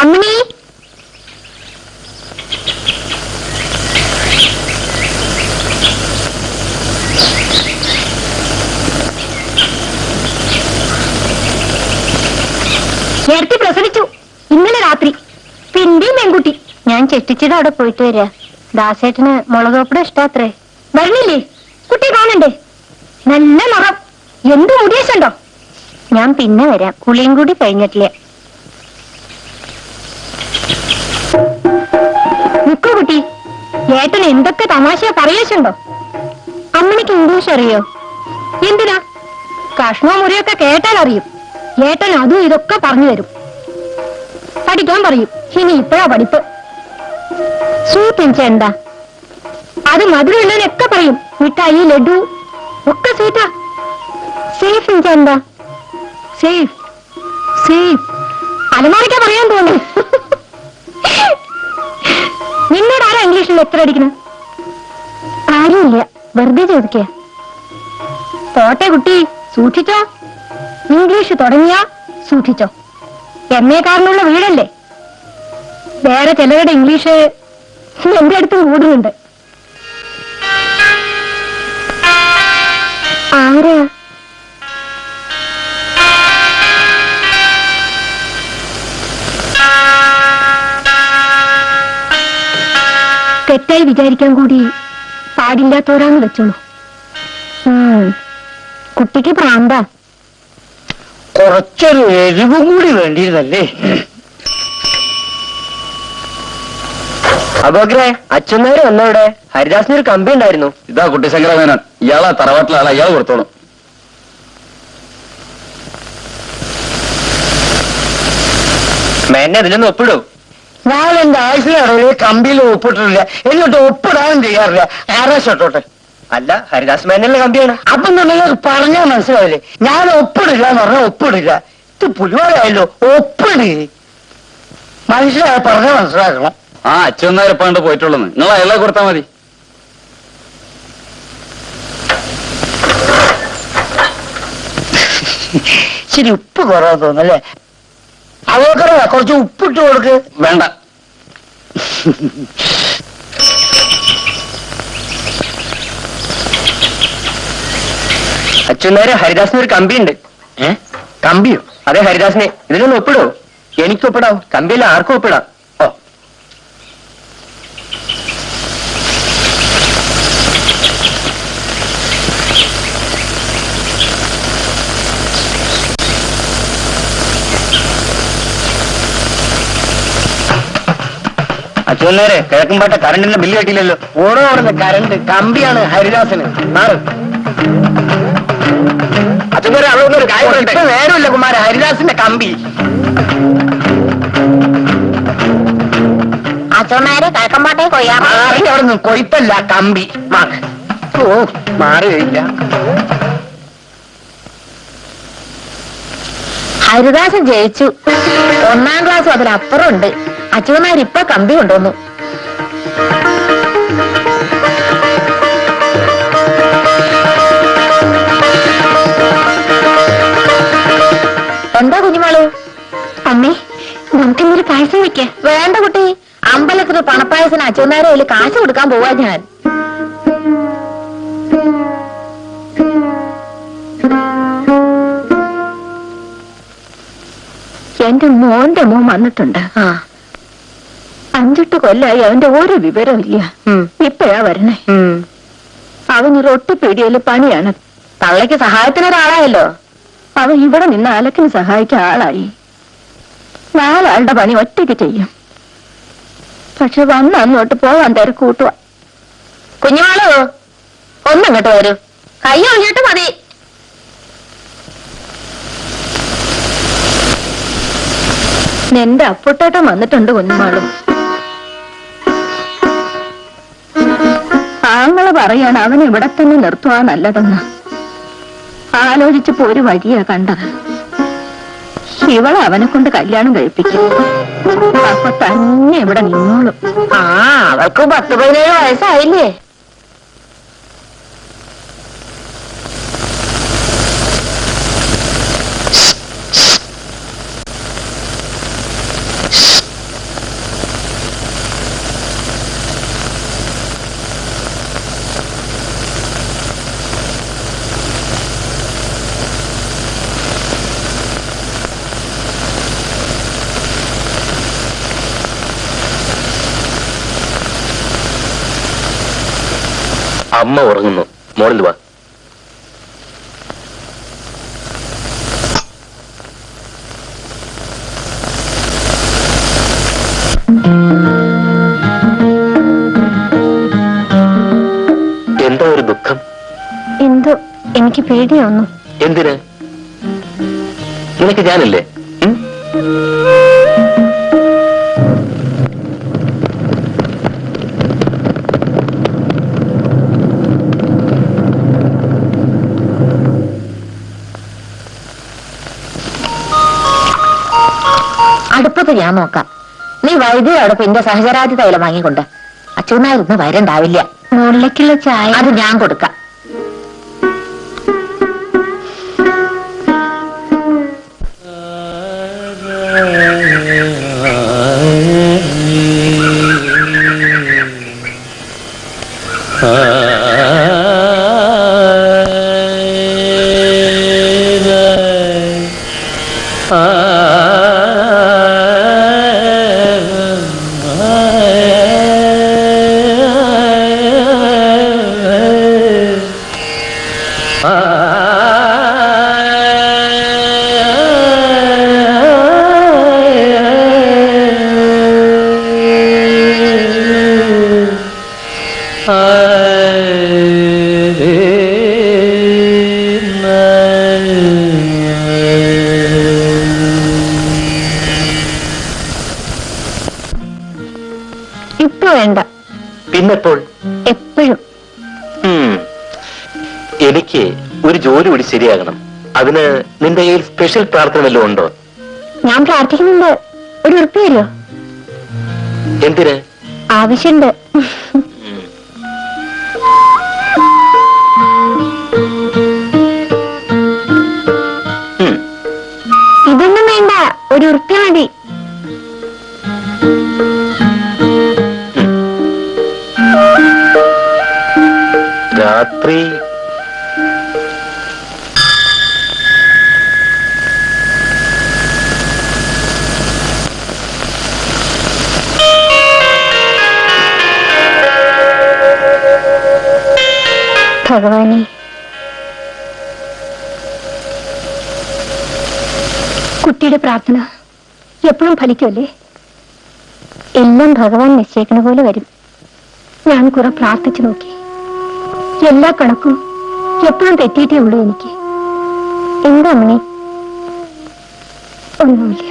അമ്മണി, നേരത്തെ പ്രസവിച്ചു, ഇന്നലെ രാത്രി. പിന്നെയും പെൺകുട്ടി. ഞാൻ ചെട്ടിച്ചിട്ട് അവിടെ പോയിട്ട് വരിക. ദാസേട്ടന് മുളകോപ്പട ഇഷ്ടാത്രേ. വരണില്ലേ? കുട്ടി കാണണ്ടേ? നല്ല നിറം, എന്ത് മുടിയശുണ്ടോ? ഞാൻ പിന്നെ വരാം, കുളിയും കൂടി കഴിഞ്ഞിട്ടില്ല. നിക്കൂ കുട്ടി, ഏട്ടൻ എന്തൊക്കെ തമാശ പറയേച്ചുണ്ടോ? അമ്മണിക്ക് ഇംഗ്ലീഷ് അറിയോ? എന്തിനാ? കഷ്ണോ മുറിയൊക്കെ കേട്ടാൽ അറിയും. ഏട്ടൻ അതും ഇതൊക്കെ പറഞ്ഞു തരും. പഠിക്കാൻ പറയും. ഇനി ഇപ്പഴാ പഠിപ്പ്. സ്വീറ്റ് എനിക്ക് എന്താ? അത് മധുരമുള്ളതിനൊക്കെ പറയും. മിഠായി, ലഡു ഒക്കെ സ്വീറ്റാ. സേഫ് എനിക്ക് എന്താ? സേഫ് സേഫ് അലമാരിക്കാ പറയാൻ തോന്നുന്നു. നിന്നോട് ആരാ ഇംഗ്ലീഷിൽ എത്ര അടിക്കണം? ആരുമില്ല, വെറുതെ ചോദിക്കുക. പോട്ടെ കുട്ടി, സൂക്ഷിച്ചോ. ഇംഗ്ലീഷ് തുടങ്ങിയാ സൂക്ഷിച്ചോ. എമ്മേക്കാരനുള്ള വീടല്ലേ. വേറെ ചിലരുടെ ഇംഗ്ലീഷ് എന്റെ അടുത്തും കൂടുന്നുണ്ട്. ആരാ? തെറ്റായി വിചാരിക്കാൻ കൂടി പാടില്ലാത്തോരാന്ന് വെച്ചോളൂ. കുട്ടിക്ക് പ്രാന്താ. കുറച്ചൊരു എരിവും കൂടി വേണ്ടിയിരുന്നല്ലേ? അബോഗ്രെ, അച്ഛനേര് വന്നവിടെ. ഹരിദാസിനൊരു കമ്പി ഉണ്ടായിരുന്നു. ഇതാ കുട്ടി ശങ്കരമേനോൻ, ഇയാളാ തറവാട്ടിലെ ആളാ, ഇയാൾ കൊടുത്തോളും. മേനെ അതിലൊന്ന് ഒപ്പിടൂ. ഞാൻ എന്റെ ആയുസിനറിയില്ല കമ്പിയിൽ ഒപ്പിട്ടിട്ടില്ല, എന്നിട്ട് ഒപ്പിടാനും ചെയ്യാറില്ല. ആരാ ഷോട്ടോട്ടെ? അല്ല, ഹരിദാസ് മേനല്ലേ കമ്പിയാണ്. അപ്പം നിങ്ങൾക്ക് പറഞ്ഞാൽ മനസ്സിലാവില്ലേ? ഞാൻ ഒപ്പിടില്ല എന്ന് പറഞ്ഞാൽ ഒപ്പിടില്ല. ഇത് പുലിവാലായല്ലോ, ഒപ്പിട്. മനസ്സിലായ പറഞ്ഞാൽ മനസ്സിലാക്കണം. ആ അച്ഛനായപ്പാണ്ട് പോയിട്ടുള്ളന്ന് നിങ്ങൾ അയാളെ കൊടുത്താൽ മതി. ശരി, ഉപ്പ് കുറവാ തോന്നല്ലേ? അവർക്ക് കുറച്ച് ഉപ്പിട്ട് കൊടുക്ക്. വേണ്ട, അച്ഛനേരെ ഹരിദാസിന് ഒരു കമ്പിയുണ്ട്. കമ്പിയോ? അതെ, ഹരിദാസിനെ. ഇതിലൊന്ന് ഒപ്പിടോ? എനിക്ക് ഒപ്പിടാം. കമ്പിയിൽ ആർക്കും ഒപ്പിടാം. ഓ, അച്ഛനേരെ കിഴക്കുംപാട്ട കറണ്ടിന്റെ ബില്ല് കെട്ടിയില്ലല്ലോ. ഓരോ ഓടുന്ന കറണ്ട് കമ്പിയാണ് ഹരിദാസിന്. മാറും. അച്ഛനേരെ അവിടെ ഒരു കാര്യം നേരമില്ല കുമാര. ഹരിദാസിന്റെ കമ്പി. അച്ഛന്മാരെ കിഴക്കമ്പാട്ടെ കൊയ്യാ. മാറിന്റെ അവിടെ നിന്ന് കൊയ്ത്തല്ല, കമ്പി. ഓ, മാറി കഴിയില്ല. ഹരിദാസൻ ജയിച്ചു. 1ാം ക്ലാസ് അതിലപ്പുറം ഉണ്ട്. അച്ഛന്മാർ ഇപ്പൊ കമ്പി കൊണ്ടുവന്നു. എന്താ കുഞ്ഞുമാള്? അമ്മേ, നമുക്കെന്നൊരു പായസം വെക്ക. വേണ്ട കുട്ടി, അമ്പലത്തിന് പണപ്പായസന് അച്ഛന്മാരെ അതിൽ കാശ് കൊടുക്കാൻ പോവാ ഞാൻ. എന്റെ മോന്റെ മോൻ വന്നിട്ടുണ്ട്. 5-8 കൊല്ലായി അവന്റെ ഒരു വിവരമില്ല. ഇപ്പഴാ വരണേ. അവനൊരു ഒട്ടുപീടിയയില് പണിയാണ്. തള്ളയ്ക്ക് സഹായത്തിനൊരാളായല്ലോ. അവൻ ഇവിടെ നിന്ന് അലക്കിന് സഹായിക്കാൻ ആളായി. 4 ആളുടെ പണി ഒറ്റയ്ക്ക് ചെയ്യും. പക്ഷെ വന്ന് അങ്ങോട്ട് പോവാൻ തിരക്കൂട്ടുക. കുഞ്ഞുമാളു, ഒന്നിങ്ങോട്ട് വരൂ. കൈ ഒഴിഞ്ഞിട്ട് മതി. നിന്റെ അപ്പുട്ടേട്ടൻ വന്നിട്ടുണ്ട് കുഞ്ഞുമാളും. ആങ്ങള് പറയാണ് അവൻ ഇവിടെ തന്നെ നിർത്തുവാ നല്ലതെന്ന്. ആലോചിച്ചപ്പോ ഒരു വഴിയാ കണ്ടത്. ഇവളെ അവനെ കൊണ്ട് കല്യാണം കഴിപ്പിക്കും. അപ്പൊ തന്നെ ഇവിടെ നിന്നോളും. അവൾക്ക് 10-17 വയസ്സായില്ലേ? അമ്മ ഉറങ്ങുന്നു. മോളിൽ വാ. എന്താ ഒരു ദുഃഖം? എന്തോ എനിക്ക് പേടിയാവുന്നു. എന്തിന്? നിനക്ക് ഞാനില്ലേ? അടുപ്പത്ത് ഞാൻ നോക്കാം. നീ വൈദ്യുതി അടുപ്പ് എന്റെ സഹചരാതി തൈലം വാങ്ങിക്കൊണ്ട്. അച്ഛനായിരുന്നു വരണ്ടാവില്ല. മുകളിലേക്കുള്ള ചായ അത് ഞാൻ കൊടുക്കാം. ഇപ്പൊ വേണ്ട. പിന്നെപ്പോൾ? എപ്പോഴും. എനിക്ക് ഒരു ജോലി കൂടി ശരിയാകണം. അതിന് നിന്റെ കയ്യിൽ സ്പെഷ്യൽ പ്രാർത്ഥന വല്ലതും ഉണ്ടോ? ഞാൻ പ്രാർത്ഥിക്കുന്നുണ്ട്. ഒരു ഉറുപ്പ് തരുമോ? എന്തിന്? ആവശ്യമുണ്ട്. ഇതൊന്നും വേണ്ട, ഒരു ഉറുപ്പ്യ മതി. ഭഗവാനെ, കുട്ടിയുടെ പ്രാർത്ഥന എപ്പോഴും ഫലിക്കുമല്ലേ? എല്ലാം ഭഗവാൻ നിശ്ചയിക്കുന്ന പോലെ വരും. ഞാൻ കുറെ പ്രാർത്ഥിച്ചു നോക്കി. എല്ലാ കണക്കും എപ്പോഴും തെറ്റിയിട്ടേ ഉള്ളൂ എനിക്ക്. എന്താ അമ്മേ? ഒന്നുമില്ല.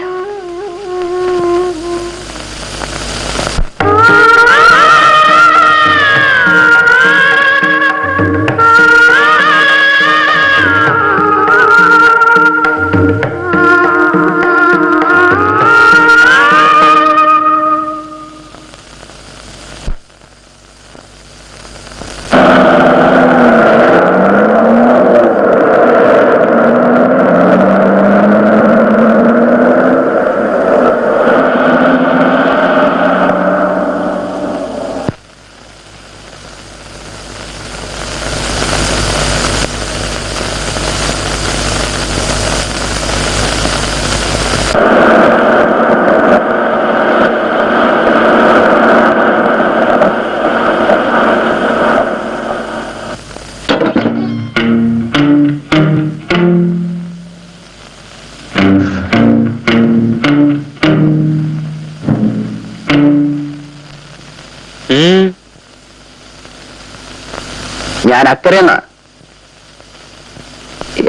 ഞാൻ അക്കരയെന്ന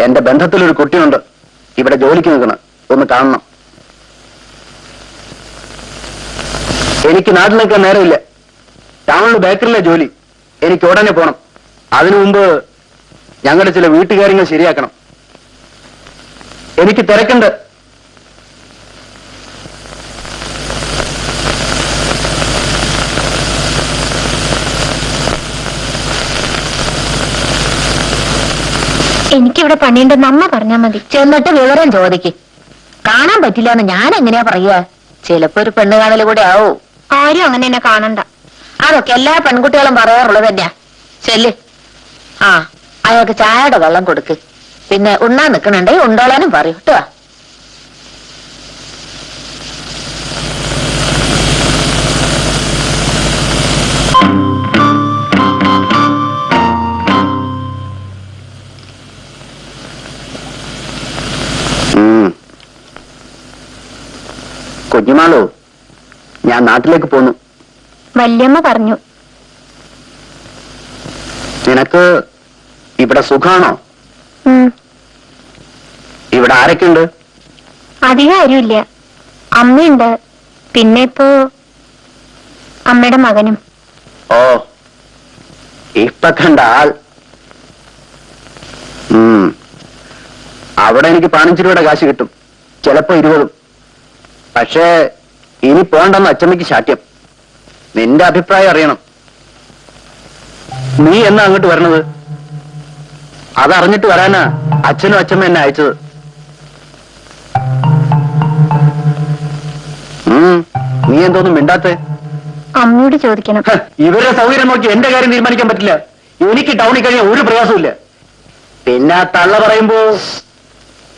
എന്റെ ബന്ധത്തിലൊരു കുട്ടിയുണ്ട് ഇവിടെ ജോലിക്ക് നിൽക്കണം, ഒന്ന് കാണണം. എനിക്ക് നാട്ടിൽ നിൽക്കാൻ നേരമില്ല. ടൗണിൽ ബേക്കറിലെ ജോലി, എനിക്ക് ഉടനെ പോണം. അതിനു മുമ്പ് ഞങ്ങളുടെ ചില വീട്ടുകാര്യങ്ങൾ ശരിയാക്കണം. എനിക്ക് തിരക്കുണ്ട്. എനിക്കിവിടെ പണിയുണ്ടെന്ന് അമ്മ പറഞ്ഞാ മതി. ചെന്നിട്ട് വിവരം ചോദിക്ക്. കാണാൻ പറ്റില്ല എന്ന് ഞാൻ എങ്ങനെയാ പറയാ? ചിലപ്പോ ഒരു പെണ്ണ് കാണല് കൂടെ ആവൂ. ആരും അങ്ങനെ എന്നെ കാണണ്ട. അതൊക്കെ എല്ലാ പെൺകുട്ടികളും പറയാറുള്ളത് തന്നെയാ. ചെല്ല്. ആ, അയാൾക്ക് ചായയുടെ വെള്ളം കൊടുക്ക്. പിന്നെ ഉണ്ണാൻ നിക്കണുണ്ടേ ഉണ്ടോളാനും പറയൂ കേട്ടോ. കുഞ്ഞുമാളോ, ഞാൻ നാട്ടിലേക്ക് പോന്നു. വല്യമ്മ പറഞ്ഞു. നിനക്ക് ഇവിടെ സുഖാണോ? ഇവിടെ ആരൊക്കെയുണ്ട്? അധികം ആരുമില്ല. അമ്മയുണ്ട്, പിന്നെ ഇപ്പോ അമ്മയുടെ മകനും. ഓ, ഇപ്പൊ കണ്ട ആൾ. അവിടെ എനിക്ക് 15 രൂപയുടെ കാശ് കിട്ടും, ചിലപ്പോ 20. പക്ഷേ ഇനി പോണ്ടെന്ന് അച്ചമ്മയ്ക്ക് ശാഠ്യം. നിന്റെ അഭിപ്രായം അറിയണം. നീ എന്നാ അങ്ങോട്ട് വരണത്? അതറിഞ്ഞിട്ട് വരാനാ അച്ഛനും അച്ഛമ്മ എന്നെ അയച്ചത്. നീ എന്തോന്നും മിണ്ടാത്തേ? അമ്മയോട് ചോദിക്കണം. ഇവരുടെ സൗകര്യം നോക്കി എന്റെ കാര്യം തീരുമാനിക്കാൻ പറ്റില്ല. എനിക്ക് ടൗണിൽ കഴിയാൻ ഒരു പ്രയാസമില്ല. പിന്നെ ആ തള്ള പറയുമ്പോ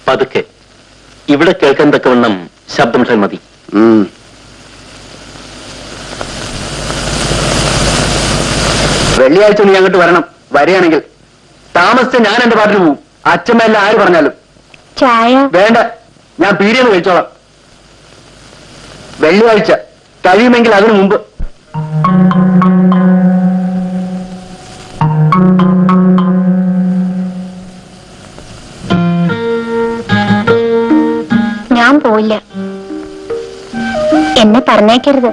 പതുക്കെ ഇവിടെ കേൾക്കാൻ തക്കവണ്ണം ശബ്ദം മതി. വെള്ളിയാഴ്ച നീ അങ്ങോട്ട് വരണം. വരികയാണെങ്കിൽ താമസിച്ച് ഞാൻ എന്റെ പാട്ടിന് പോവും. അച്ഛമ്മ എല്ലാം ആര് പറഞ്ഞാലും. ചായ വേണ്ട, ഞാൻ പീടിയെന്ന് കഴിച്ചോളാം. വെള്ളിയാഴ്ച കഴിയുമെങ്കിൽ അതിനു മുമ്പ്. ഞാൻ പോയില്ല. എന്നെ പറഞ്ഞേക്കരുത്.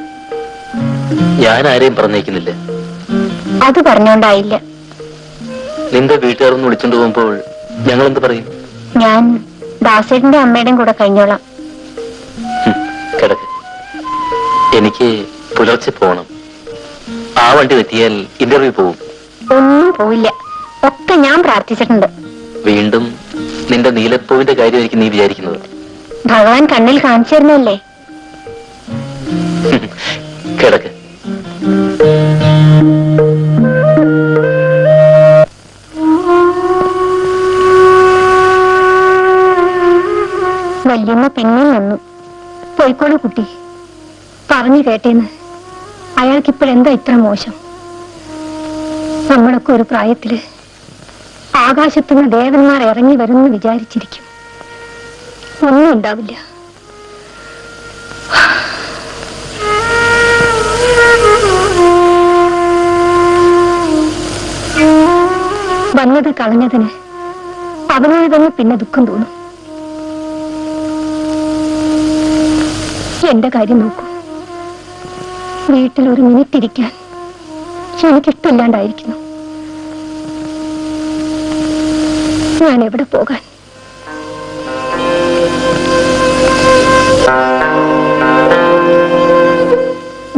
ഞാൻ ആരെയും പറഞ്ഞേക്കുന്നില്ല. അത് പറഞ്ഞോണ്ടായില്ല. നിന്റെ വീട്ടുകാരൊന്ന് വിളിച്ചോണ്ട് പോകുമ്പോൾ ഞങ്ങൾ എന്ത് പറയും? ഞാൻ ദാസേട്ടന്റെ അമ്മയുടെയും കൂടെ കഴിഞ്ഞോളാം. കിടക്ക്. എനിക്ക് പുലർച്ചെ പോകണം. ആ വണ്ടി തെറ്റിയാൽ ഇന്റർവ്യൂ പോവും. ഒന്നും പോയില്ല. ഒക്കെ ഞാൻ പ്രാർത്ഥിച്ചിട്ടുണ്ട്. വീണ്ടും നിന്റെ നീലപ്പൂവിന്റെ കാര്യമായിരിക്കും നീ വിചാരിക്കുന്നത്. ഭഗവാൻ കണ്ണിൽ കാണിച്ചു തരുന്നല്ലേ. കിടക്ക്. വല്യമ്മ പിന്നെയും വന്നു. പോയിക്കോളൂ കുട്ടി, പറഞ്ഞു കേട്ടേന്ന്. അയാൾക്കിപ്പോഴെന്താ ഇത്ര മോശം? നമ്മളൊക്കെ ഒരു പ്രായത്തില് ആകാശത്തുനിന്ന് ദേവന്മാർ ഇറങ്ങി വരുമെന്ന് വിചാരിച്ചിരിക്കും. ഒന്നും ഉണ്ടാവില്ല. വന്നത് കളഞ്ഞതിന് അവനോട് തന്നെ പിന്നെ ദുഃഖം തോന്നും. എന്റെ കാര്യം നോക്കൂ. വീട്ടിൽ ഒരു മിനിറ്റ് ഇരിക്കാൻ എനിക്കിഷ്ടമില്ലാണ്ടായിരിക്കുന്നു. ഞാൻ എവിടെ പോകാൻ?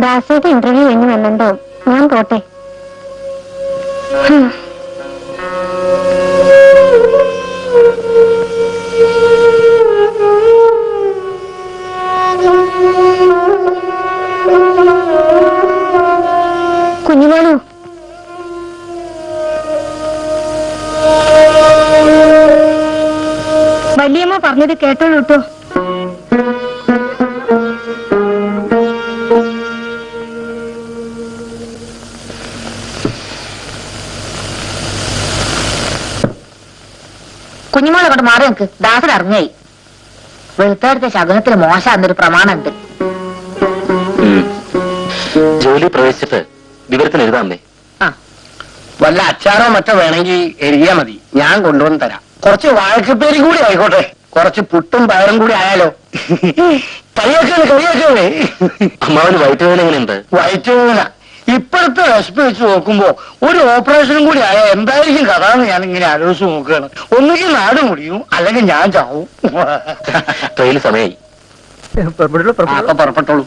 ദാസയുടെ ഇന്റർവ്യൂ കഴിഞ്ഞ് വന്നോ? ഞാൻ പോട്ടെ. കുഞ്ഞുമോളു, വല്യമ്മ പറഞ്ഞത് കേട്ടോളൂ കേട്ടോ. കുഞ്ഞുമോളെ കൊണ്ട് മാറി നിൽക്ക്. ദാസൻ ഇറങ്ങിയായി. വെളുത്തെടുത്ത ശകുനത്തിന് മോശമാണെന്നൊരു പ്രമാണമുണ്ട്. ജോലി പ്രവേശിച്ചിട്ട് വിവരത്തിന് എഴുതാമേ. വല്ല അച്ചാറോ മറ്റോ വേണമെങ്കിൽ എഴുതിയാ മതി, ഞാൻ കൊണ്ടുവന്ന് തരാം. കുറച്ച് വാഴക്കപ്പേരി കൂടി ആയിക്കോട്ടെ, കുറച്ച് പുട്ടും പയറും കൂടി ആയാലോ? കളിയാക്കേ. അമ്മാവന് വയറ്റുവേദന എങ്ങനെയുണ്ട്? വയറ്റുവേദന ഇപ്പോഴത്തെ വിശപ്പ് വെച്ച് നോക്കുമ്പോ ഒരു ഓപ്പറേഷനും കൂടി ആയ എന്തായിരിക്കും കഥ എന്ന് ഞാൻ ഇങ്ങനെ ആലോചിച്ച് നോക്കുകയാണ്. ഒന്നുകിൽ നാട് മുടിയും, അല്ലെങ്കിൽ ഞാൻ ചാവും. ട്രെയിൻ സമയമായി. അപ്പൊ പുറപ്പെട്ടോളൂ.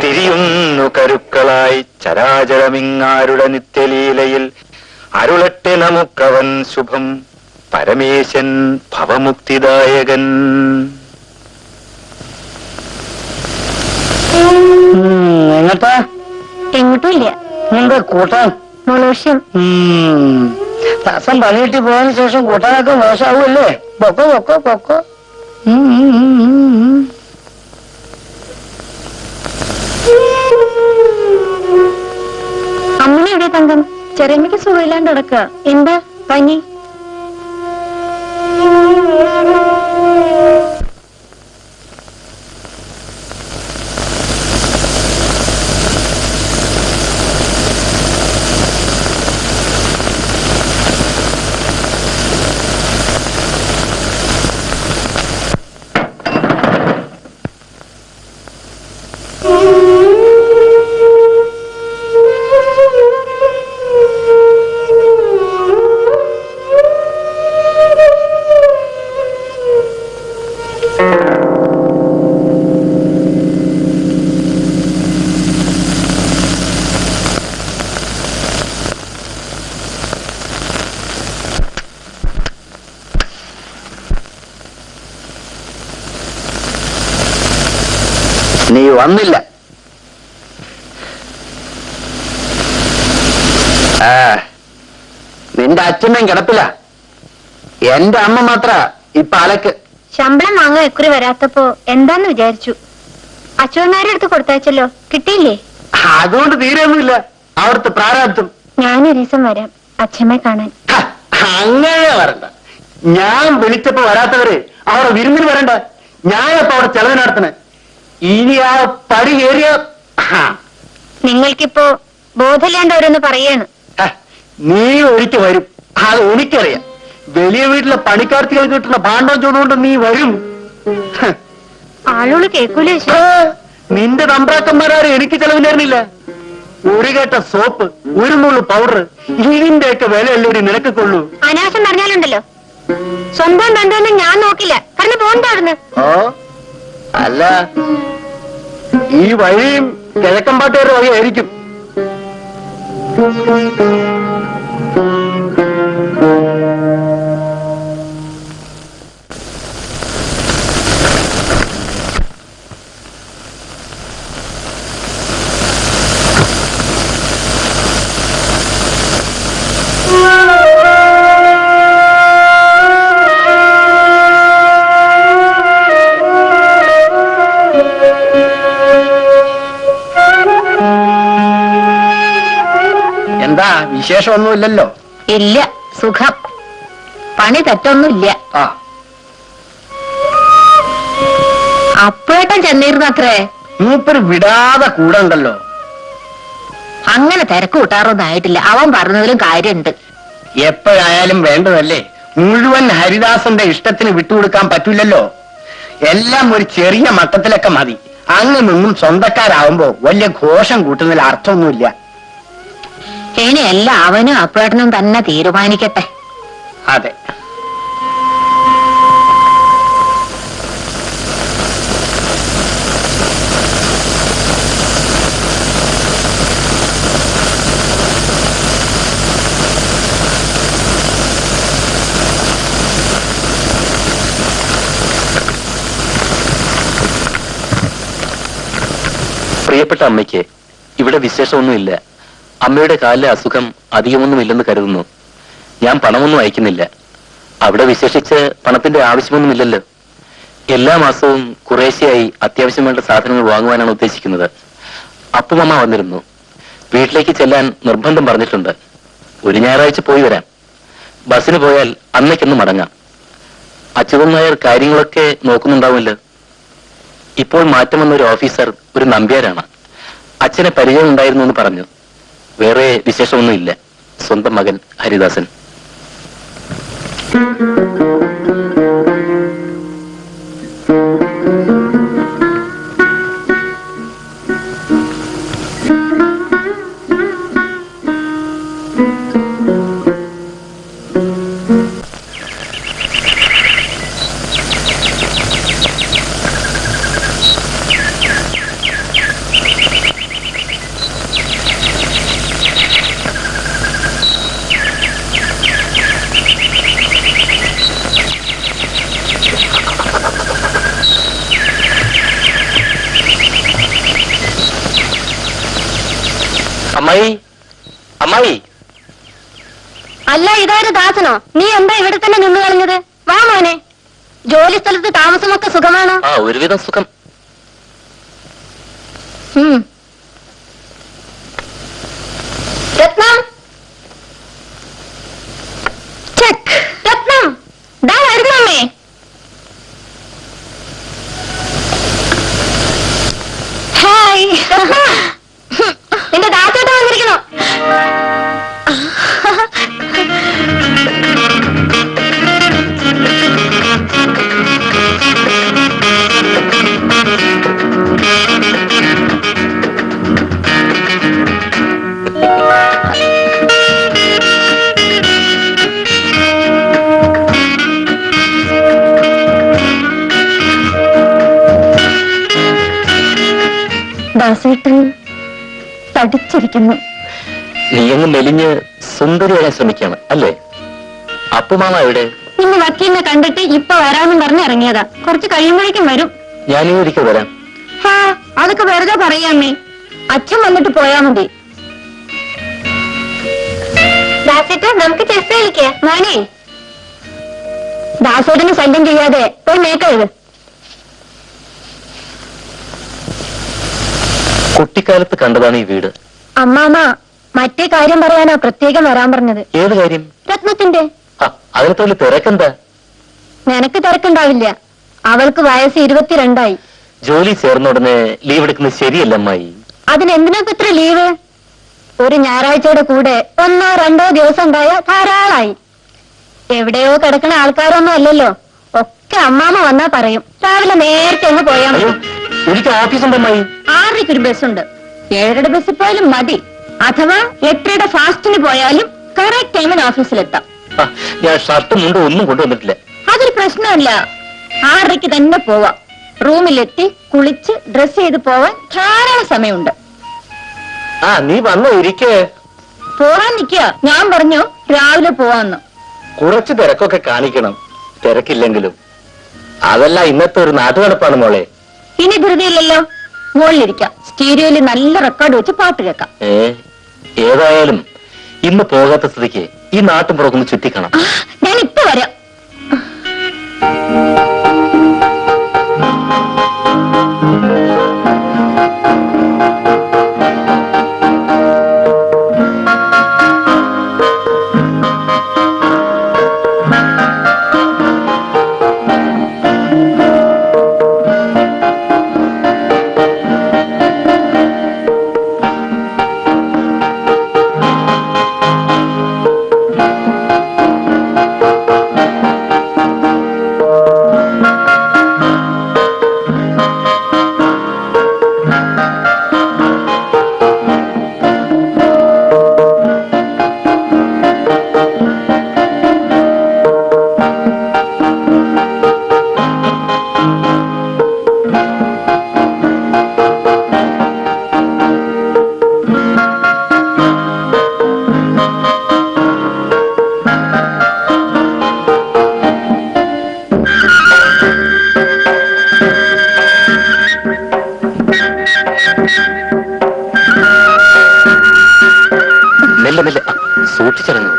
തിരിയുന്നു കരുക്കളായി ചരാചരമിങ്ങാരുടെ നിത്യലീലയിൽ അരുളട്ടെ നമുക്കവൻ ശുഭം പരമേശൻ ഭവമുക്തിദായകൻ. എങ്ങട്ടാ? എങ്ങോട്ടും ഇല്ല. എന്താ കൂട്ടാൻ? മോളോഷ്യം. ദാസം പണിയിട്ട് പോയതിനു ശേഷം കൂട്ടാനൊക്കെ മോശമാവുമല്ലേ? പൊക്കോ പൊക്കോ പൊക്കോ. അമ്മനെ എവിടെ തങ്കം? ചെറിയമ്മയ്ക്ക് സുഖമില്ലാണ്ട് കിടക്കുക. എന്താ പനി? നീ വന്നില്ല. നിന്റെ അച്ഛമ്മയും കിടപ്പില്ല. എന്റെ അമ്മ മാത്ര ഇപ്പൊ അലക്ക്. ശമ്പളം വാങ്ങാൻ എക്കുറി വരാത്തപ്പോ എന്താന്ന് വിചാരിച്ചു. അച്ഛനാരുടെ അടുത്ത് കൊടുത്തയച്ചല്ലോ, കിട്ടിയില്ലേ? അതുകൊണ്ട് തീരെയൊന്നുമില്ല അവിടുത്തെ പ്രാരാബ്ദം. ഞാനൊരു ദിവസം വരാം അച്ഛമ്മയെ കാണാൻ. അങ്ങനെ വരണ്ട. ഞാൻ വിളിച്ചപ്പോ വരാത്തവര് അവിടെ വിരുന്നിന് വരണ്ട. ഞാനപ്പോ അവിടെ ചെലവ് നടത്തണേ. ഇനി ആ പടി കയറിയ നിങ്ങൾക്കിപ്പോ ബോധമില്ലാണ്ടവരെന്ന് പറയാണ്. നീ ഒരിക്കൽ വരും, അത് എനിക്കറിയാം. വലിയ വീട്ടിലെ പണിക്കാർത്തികൾ കിട്ടുന്ന ഭാണ്ഡം ചൂടുകൊണ്ട് നീ വരും. ആളുകള് കേൾക്കൂലേ ഏ, നിന്റെ തമ്പ്രാക്കന്മാരും എനിക്ക് ചെലവ് തരുന്നില്ല. ഒരു കേട്ട സോപ്പ്, ഒരു നുള്ളു പൗഡർ, ഇതിന്റെയൊക്കെ വിലയല്ലേ നിനക്ക് കൊള്ളൂ. അനാശം പറഞ്ഞാലുണ്ടല്ലോ, സ്വന്തം ബന്ധമൊന്നും ഞാൻ നോക്കില്ല. കാരണം പോണ്ടായിരുന്നു. ഓ അല്ല, ഈ വഴിയും കിഴക്കമ്പാട്ടുകാരുടെ വഴിയായിരിക്കും. എന്താ വിശേഷമൊന്നുമില്ലല്ലോ? ഇല്ല, സുഖം. പണി തെറ്റൊന്നുമില്ല. ആ, അപ്പേട്ടൻ ചെന്നിരുന്നത്രേ. മൂപ്പര് വിടാതെ കൂടെ ഉണ്ടല്ലോ. അങ്ങനെ തിരക്ക് കൂട്ടാറൊന്നും ആയിട്ടില്ല. അവൻ പറഞ്ഞതിലും കാര്യമുണ്ട്. എപ്പോഴായാലും വേണ്ടതല്ലേ. മുഴുവൻ ഹരിദാസന്റെ ഇഷ്ടത്തിന് വിട്ടുകൊടുക്കാൻ പറ്റൂലല്ലോ. എല്ലാം ഒരു ചെറിയ മട്ടത്തിലൊക്കെ മതി. അങ്ങ് നിന്നും സ്വന്തക്കാരാവുമ്പോ വലിയ ഘോഷം കൂട്ടുന്നതിൽ അർത്ഥമൊന്നുമില്ല. ഇനി എല്ലാം അവനും അപ്പേട്ടനും തന്നെ തീരുമാനിക്കട്ടെ. അതെ, പ്രിയപ്പെട്ട അമ്മയ്ക്ക് ഇവിടെ വിശേഷമൊന്നുമില്ല. അമ്മയുടെ കാലിലെ അസുഖം അധികമൊന്നുമില്ലെന്ന് കരുതുന്നു. ഞാൻ പണമൊന്നും അയക്കുന്നില്ല. അവിടെ വിശേഷിച്ച് പണത്തിന്റെ ആവശ്യമൊന്നുമില്ലല്ലോ. എല്ലാ മാസവും കുറേശ്ശെയായി അത്യാവശ്യം വേണ്ട സാധനങ്ങൾ വാങ്ങുവാനാണ് ഉദ്ദേശിക്കുന്നത്. അപ്പുമമ്മ വന്നിരുന്നു. വീട്ടിലേക്ക് ചെല്ലാൻ നിർബന്ധം പറഞ്ഞിട്ടുണ്ട്. ഒരു ഞായറാഴ്ച പോയി വരാം. ബസ്സിന് പോയാൽ അന്നേക്കൊന്ന് മടങ്ങാം. അച്യുതൻ നായർ കാര്യങ്ങളൊക്കെ നോക്കുന്നുണ്ടാവുമല്ലോ. ഇപ്പോൾ മാറ്റം വന്ന ഒരു ഓഫീസർ ഒരു നമ്പ്യാരാണ്. അച്ഛനെ പരിചയം ഉണ്ടായിരുന്നു എന്ന് പറഞ്ഞു. വേറെ വിശേഷമൊന്നുമില്ല. സ്വന്തം മകൻ ഹരിദാസൻ. അമ്മായി, അമ്മായി. അല്ല, ഇതാര് ദാസനോ? നീ എന്താ ഇവിടെ തന്നെ നിന്ന് കളഞ്ഞത്? വാ മോനെ. ജോലി സ്ഥലത്ത് താമസമൊക്കെ സുഖമാണോ? ആ, ഒരുവിധം സുഖം. രത്നം, ചെക്ക്. രത്നം, ദാ വരുന്നമ്മേ. ഹായ്. നിന്റെ ദാസോട്ട് വന്നിരിക്കണോ? ദാസേട്ടൻ തടിച്ചിരിക്കുന്നു. നീ അങ്ങ് മെലിഞ്ഞ് സുന്ദരിയാകാൻ ശ്രമിക്കാണ് അല്ലേ? അപ്പുമാമ എവിടെ? ഇന്ന് വക്കീലിനെ കണ്ടിട്ട് ഇപ്പൊ വരാമെന്ന് പറഞ്ഞിറങ്ങിയതാ. കുറച്ച് കഴിയുമ്പോഴേക്കും വരും. ഞാൻ ഒരിക്കൽ വരാം. ഹാ, അതൊക്കെ വെറുതെ പറയാമേ. അച്ഛൻ വന്നിട്ട് പോയാ മതി. ദാസേട്ടാ, നമുക്ക് ചെസ് കളിക്കാം. മോനെ, ദാസേട്ടന് ശല്യം ചെയ്യാതെ പോയി മേക്കരുത്. കുട്ടിക്കാലത്ത് കണ്ടതാണ് ഈ വീട്. അമ്മാമ മറ്റേ കാര്യം പറയാനാ പ്രത്യേകം വരാൻ പറഞ്ഞത്. ഏത് കാര്യം? രത്നത്തിന്റെ. അതിനകത്ത് വലിയ തിരക്കെന്താ? നിനക്ക് തിരക്കുണ്ടാവില്ല. അവൾക്ക് വയസ്സ് 22 ജോലി ചേർന്ന ഉടനെ ലീവ് എടുക്കുന്നത് ശരിയല്ല അമ്മായി. അതിനെന്തിനൊക്കെ ഇത്ര ലീവ്? ഒരു ഞായറാഴ്ചയുടെ കൂടെ 1 2 ദിവസം ഉണ്ടായ ധാരാളായി. എവിടെയോ കിടക്കുന്ന ആൾക്കാരൊന്നും അല്ലല്ലോ. ഒക്കെ ഒക്കെ അമ്മാമ്മ വന്നാ പറയും രാവിലെ നേരത്തെ അങ്ങ് പോയാ മതി. അയ്യോ എനിക്ക് ഓഫീസുണ്ട് അമ്മായി. 6:00 ഒരു ബസ്സുണ്ട്. 7:30 ബസ്സിൽ പോയാലും മതി. അഥവാ 8:30 ഫാസ്റ്റിന് പോയാലും കറക്റ്റ് ടൈമിന് ഓഫീസിലെത്താം. ആ, ഞാൻ ഷർട്ടും മുണ്ടും ഒന്നും കൊണ്ടുവന്നിട്ടില്ല. അതൊരു പ്രശ്നമല്ല. 6:30 തന്നെ പോവാം. റൂമിലെത്തി കുളിച്ച് ഡ്രസ് ചെയ്ത് പോവാൻ ധാരാളം സമയമുണ്ട്. ആ നീ വന്നോ ഇരിക്കേ. പോവാൻ നിൽക്കുക. ഞാൻ പറഞ്ഞു രാവിലെ പോവാന്ന്. കുറച്ച് തിരക്കൊക്കെ കാണിക്കണം, തിരക്കില്ലെങ്കിലും. അതല്ല ഇന്നത്തെ ഒരു നാട്ടുനടപ്പാണ് മോളെ. ഇനി ധൃതിയില്ലല്ലോ. മുകളിലിരിക്കാം. സ്റ്റീരിയോയിൽ നല്ല റെക്കോർഡ് വെച്ച് പാട്ട് കേൾക്കാം. ഏതായാലും ഇന്ന് പോകാത്ത സ്ഥിതിക്ക് ഈ നാട്ടും പുറക്കൊന്ന് ചുറ്റിക്കണം. ഞാൻ ഇപ്പൊ വരാം. മെല്ലെ മെല്ലെ സൂക്ഷിച്ചിറങ്ങും.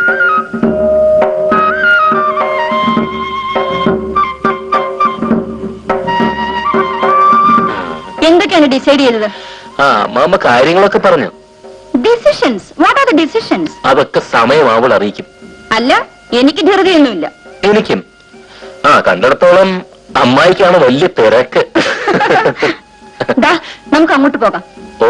എന്തൊക്കെയാണ് ഡിസൈഡ് ചെയ്തത്? ആ മാമ കാര്യങ്ങളൊക്കെ പറഞ്ഞു. Decisions? What are the decisions? അതൊക്കെ സമയമാവൾ അറിയിക്കും. അല്ല, എനിക്ക് ധൃതിയൊന്നുമില്ല. എനിക്കും. ആ കണ്ടിടത്തോളം അമ്മായിക്കാണ് വലിയ തിരക്ക്. ദാ, നമുക്ക് അങ്ങോട്ട് പോകാം. ഓ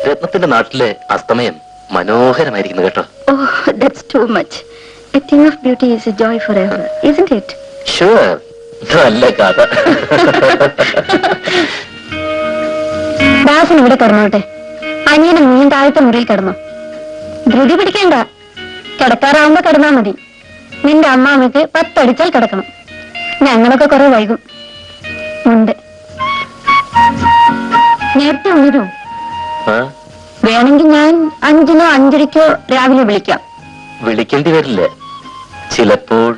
രത്നത്തിന്റെ നാട്ടിലെ അസ്തമയം മനോഹരമായിരിക്കുന്നു കേട്ടോ. Oh, that's too much. A thing of beauty is a joy forever, isn't it? Sure. നല്ല കഥ. ദാസൻ ഇവിടെ കിടന്നോട്ടെ. അനിയനും നീ താഴത്തെ മുറിയിൽ കിടന്നോ. ധൃതി പിടിക്കണ്ട. കിടക്കാറാവുമ്പോ കിടന്നാ മതി. നിന്റെ അമ്മാമ്മക്ക് 10 അടിച്ചാൽ കിടക്കണം. ഞങ്ങളൊക്കെ കുറെ വൈകും. ഉണ്ട്. നേരത്തെ ഉണരോ? വേണമെങ്കിൽ ഞാൻ 5-നോ 5:30-ക്കോ രാവിലെ വിളിക്കാം. വിളിക്കേണ്ടി വരില്ല. ചിലപ്പോൾ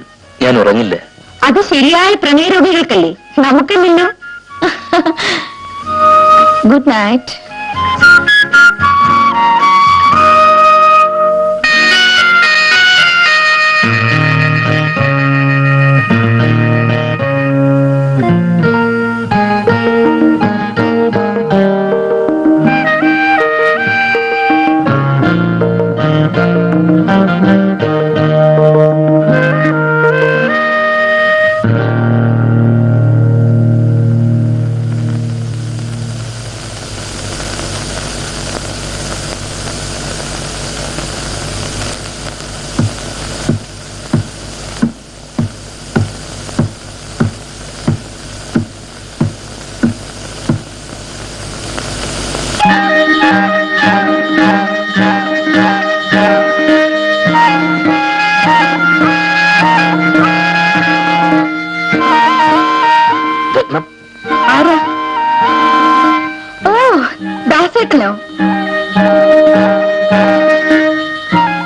ഞാൻ ഉറങ്ങില്ല. അത് ശരിയായ പ്രണയരോഗികൾക്കല്ലേ, നമുക്കില്ലല്ലോ. Good night. രത്നം. ആരാ? ഓ, ദാസേട്ടനോ?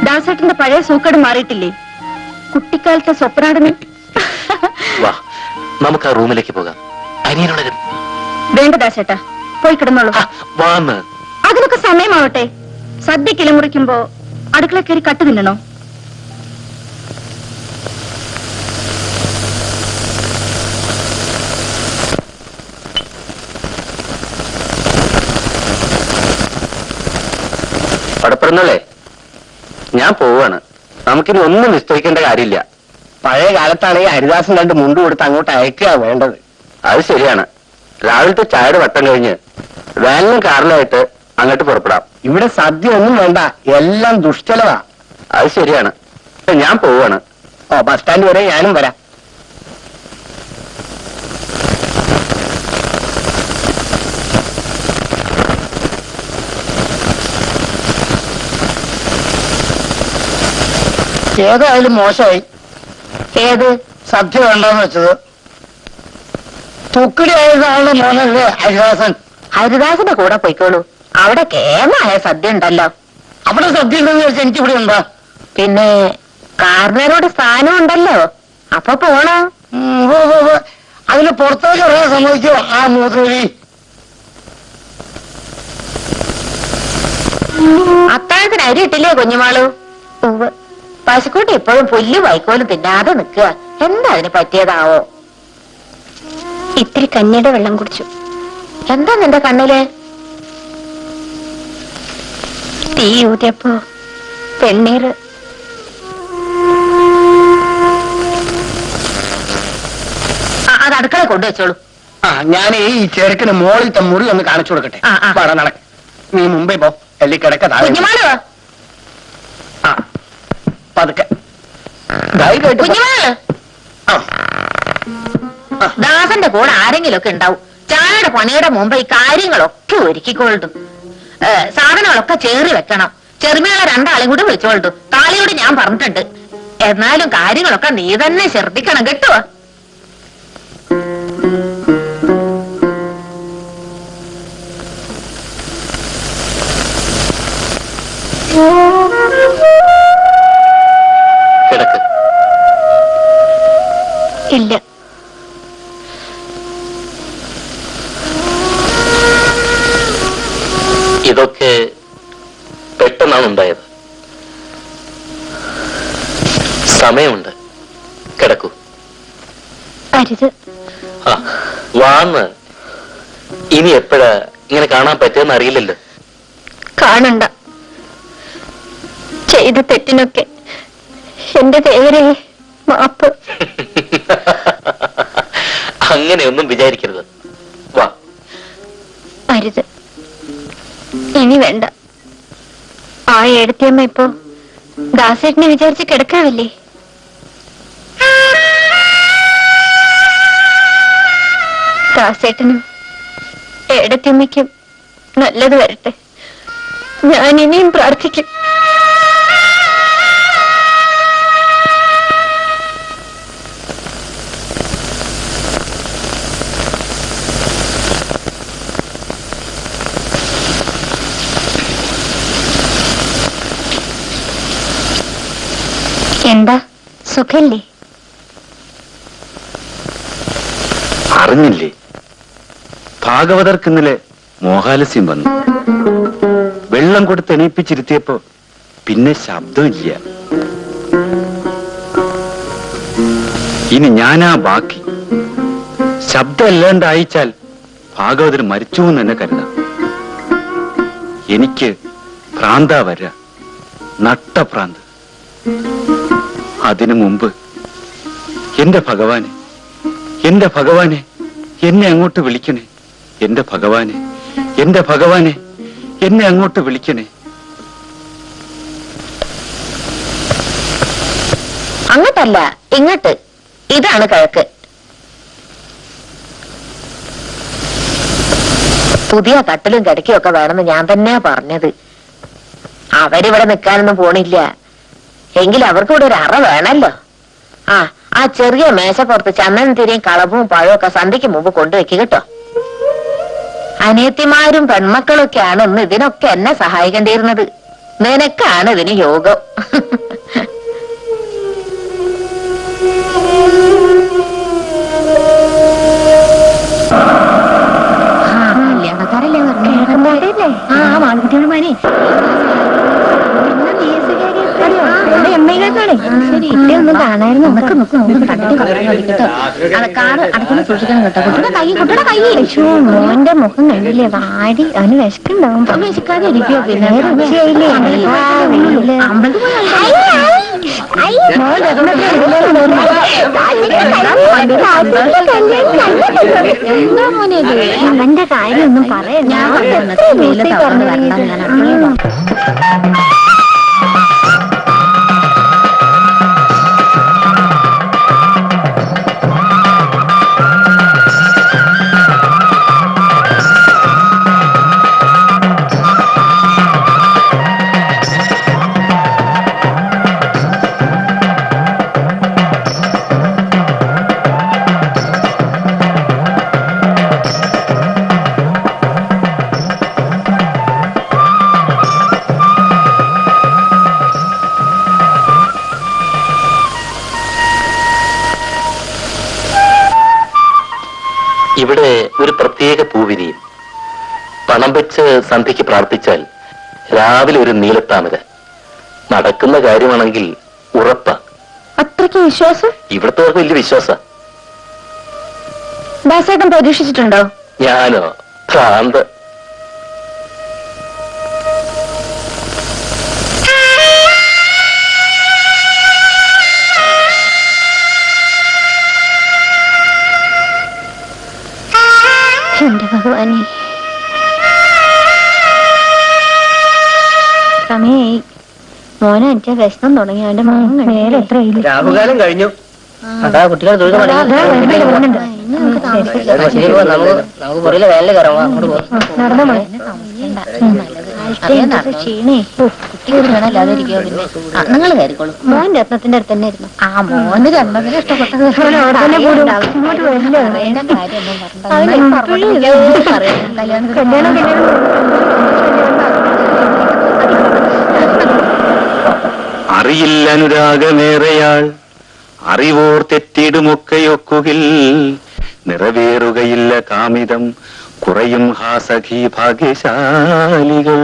ദാസേട്ടന്റെ പഴയ സൂക്കേട് മാറിയിട്ടില്ലേ? കുട്ടിക്കാലത്തെ സ്വപ്നാടനം. വാ, നമുക്ക് ആ റൂമിലേക്ക് പോകാം. അനിയനുണരും. വേണ്ട ദാസേട്ടാ, പോയി കിടന്നോളൂ. വാന്ന്. അതിനൊക്കെ സമയമാവട്ടെ. സദ്യക്കില മുറിക്കുമ്പോ അടുക്കള കയറി കട്ട് തിന്നണോ? പടപ്പെടുന്നല്ലേ, ഞാൻ പോവാണ്. നമുക്കിനി ഒന്നും നിശ്ചയിക്കേണ്ട കാര്യമില്ല. പഴയ കാലത്താണെങ്കിൽ ഹരിദാസൻ 2 മുണ്ട് കൊടുത്ത് അങ്ങോട്ട് അയക്കുക വേണ്ടത്. അത് ശരിയാണ്. രാവിലത്തെ ചായയുടെ വട്ടം കഴിഞ്ഞ് വാനിലും കാറിലായിട്ട് അങ്ങോട്ട് പുറപ്പെടാം. ഇവിടെ സദ്യ ഒന്നും വേണ്ട, എല്ലാം ദുഷ്ചലവാ. അത് ശരിയാണ്. ഞാൻ പോവാണ്. ഓ, ബസ് സ്റ്റാൻഡ് വരെ ഞാനും വരാം. ഏതായാലും മോശമായി. ഏത്? സദ്യ വേണ്ടെന്ന് വെച്ചത്. തുക്കിടി ആയതാണ് മോനല്ലേ ഹരിദാസൻ. ഹരിദാസിന്റെ കൂടെ പോയിക്കോളൂ. അവിടെ കേമായ സദ്യ ഉണ്ടല്ലോ. അവിടെ സദ്യ ഉണ്ടെന്ന് വെച്ചാൽ എനിക്കിവിടെ ഉണ്ടോ? പിന്നെ കാർന്നരോട് സ്ഥാനം ഉണ്ടല്ലോ, അപ്പൊ പോണോ? അതിന് പുറത്തേക്ക് ഇറങ്ങാൻ സമ്മതിക്കോ ആ മൂത്രവി? അത്താഴത്തിന് അരി ഇട്ടില്ലേ കുഞ്ഞുമാളു? പശുക്കുട്ടി ഇപ്പോഴും പുല്ല് വൈക്കോലും തിന്നാതെ നിൽക്കുക. എന്താ അതിന് പറ്റിയതാവോ? ഇത്തിരി കഞ്ഞിയുടെ വെള്ളം കുടിച്ചു. എന്താ നിന്റെ കണ്ണില്? തീ ഊതിയപ്പോ പെണ്ണീര്. അത് അടുക്കള കൊണ്ടുവച്ചോളൂ. ഞാൻ ഈ ചെറുക്കിന് മോളിലത്തെ മുറി ഒന്ന് കാണിച്ചു കൊടുക്കട്ടെ. നടക്ക, നീ മുമ്പേ പോ. എല്ലി കിടക്ക താഴെ. കുഞ്ഞുമാളു, പതുക്കെ. കുഞ്ഞുമാള്, ദാസന്റെ കൂടെ ആരെങ്കിലും ഒക്കെ ഉണ്ടാവും. ചായയുടെ പണിയുടെ മുമ്പ് ഈ കാര്യങ്ങളൊക്കെ ഒരുക്കിക്കൊള്ളു. സാധനങ്ങളൊക്കെ ചേറി വെക്കണം. ചെറുമേള 2 ആളെയും കൂടി വിളിച്ചോളൂ. താളിയോട് ഞാൻ പറഞ്ഞിട്ടുണ്ട്. എന്നാലും കാര്യങ്ങളൊക്കെ നീ തന്നെ ശ്രദ്ധിക്കണം കേട്ടോ. കിടക്ക്. ഇല്ല, ഇതൊക്കെ പെട്ടെന്നാണ് ഉണ്ടായത്. സമയമുണ്ട്. കിടക്കൂ. അരുത്. വാന്ന്. ഇനി എപ്പോഴാ ഇങ്ങനെ കാണാൻ പറ്റുമെന്ന് അറിയില്ലല്ലോ. കാണണ്ട. ചെയ്ത തെറ്റിനൊക്കെ എന്റെ ദേവരെ മാപ്പ്. അങ്ങനെയൊന്നും വിചാരിക്കരുത്. വാ. അരുത്, ഇനി വേണ്ട. ആ ഏടത്തിയമ്മ ഇപ്പോ ദാസേട്ടനെ വിചാരിച്ച് കിടക്കാവില്ലേ? ദാസേട്ടനും ഏടത്തിയമ്മയ്ക്കും നല്ലത് വരട്ടെ. ഞാൻ ഇനിയും പ്രാർത്ഥിക്കും. എന്താ, സുഖല്ലേ? അറിഞ്ഞില്ലേ, ഭാഗവതർക്ക് ഇന്നലെ മോഹാലസ്യം വന്നു. വെള്ളം കൊടുത്ത് എണീപ്പിച്ചിരുത്തിയപ്പോ പിന്നെ ശബ്ദമില്ല. ഇനി ഞാനാ ബാക്കി. ശബ്ദം അല്ലാണ്ട് അയച്ചാൽ ഭാഗവതർ മരിച്ചു എന്ന് തന്നെ കരുതാം. എനിക്ക് ഭ്രാന്താ വര, നട്ടഭ്രാന്ത്. അതിനു മുമ്പ് എന്റെ ഭഗവാനെ, എന്റെ ഭഗവാനെ, എന്നെ അങ്ങോട്ട് വിളിക്കണേ. എന്റെ ഭഗവാനെ, എന്റെ ഭഗവാനെ, എന്നെ അങ്ങോട്ട് വിളിക്കണേ. അങ്ങോട്ടല്ല, ഇങ്ങോട്ട്. ഇതാണ് കിഴക്ക്. പുതിയ കട്ടിലും കിടക്കയും ഒക്കെ വേണമെന്ന് ഞാൻ തന്നെയാ പറഞ്ഞത്. അവരിവിടെ നിൽക്കാനൊന്നും പോണില്ല. എങ്കിൽ അവർക്ക് ഇവിടെ ഒരു അറ വേണല്ലോ. ആ ചെറിയ മേശപ്പുറത്ത് ചന്ദനത്തിരിയും കളവും പഴവും ഒക്കെ സന്ധ്യക്ക് മുമ്പ് കൊണ്ടുവയ്ക്കുക കേട്ടോ. അനിയത്തിമാരും പെൺമക്കളൊക്കെയാണ് ഇന്ന് ഇതിനൊക്കെ എന്നെ സഹായിക്കേണ്ടിയിരുന്നത്. നിനക്കാണ് ഇതിന് യോഗം. കല്യാണക്കാരല്ലേ പറഞ്ഞേ? ആ മാളുകുട്ടിയുടെ മോനെ ഒന്നും കാണായിരുന്നു. കാറ് അടക്കുന്ന സൂക്ഷിക്കണം കേട്ടോ. കുട്ടിയുടെ കൈ മോന്റെ മുഖം കണ്ടില്ലേ വാടി. അവന് വിശക്കുണ്ടാവും. വിശക്കാതെ ഇരിക്കോ? പിന്നെ എന്താ മോനെ അവന്റെ കാര്യം ഒന്നും പറയാം. ഞാൻ ഇവിടെ ഒരു പ്രത്യേക പൂവിരിയും. പണം വെച്ച് സന്ധ്യയ്ക്ക് പ്രാർത്ഥിച്ചാൽ രാവിലെ ഒരു നീലത്താമര. നടക്കുന്ന കാര്യമാണെങ്കിൽ ഉറപ്പാ. അത്രയ്ക്ക് വിശ്വാസം? ഇവിടത്തെ വലിയ വിശ്വാസ. ദാസേട്ടൻ പ്രതീക്ഷിച്ചിട്ടുണ്ടോ? ഞാനോ? ഭ്രാന്ത്. എന്റെ ഭഗവാനെ, സമയായി. മോനെ എനിക്ക് വിശനം തുടങ്ങി. അവന്റെ മോൻ നേരെ എത്ര രാഹുകാലം കഴിഞ്ഞു. അതാ കുട്ടികൾ തൊഴുത് നമുക്ക് പുറയിലെ വേല കയറാം. അങ്ങോട്ട് പോകും. ക്ഷീണേ കുട്ടികളല്ലാതിരിക്കോ? പിന്നെ നിങ്ങൾ കയറിക്കോളും. മോൻ രത്നത്തിന്റെ അടുത്ത് തന്നെ ഇരുന്നു. ആ മോന് രത്നത്തിന് ഇഷ്ടപ്പെട്ടത് അറിയില്ല അനുരാഗമേറെയാൾ അറിവോർ തെറ്റിടുമൊക്കെയൊക്കുകിൽ നിറവേറുകയില്ല കാമിതം കുറയും ഹാസഖി ഭാഗ്യശാലികൾ.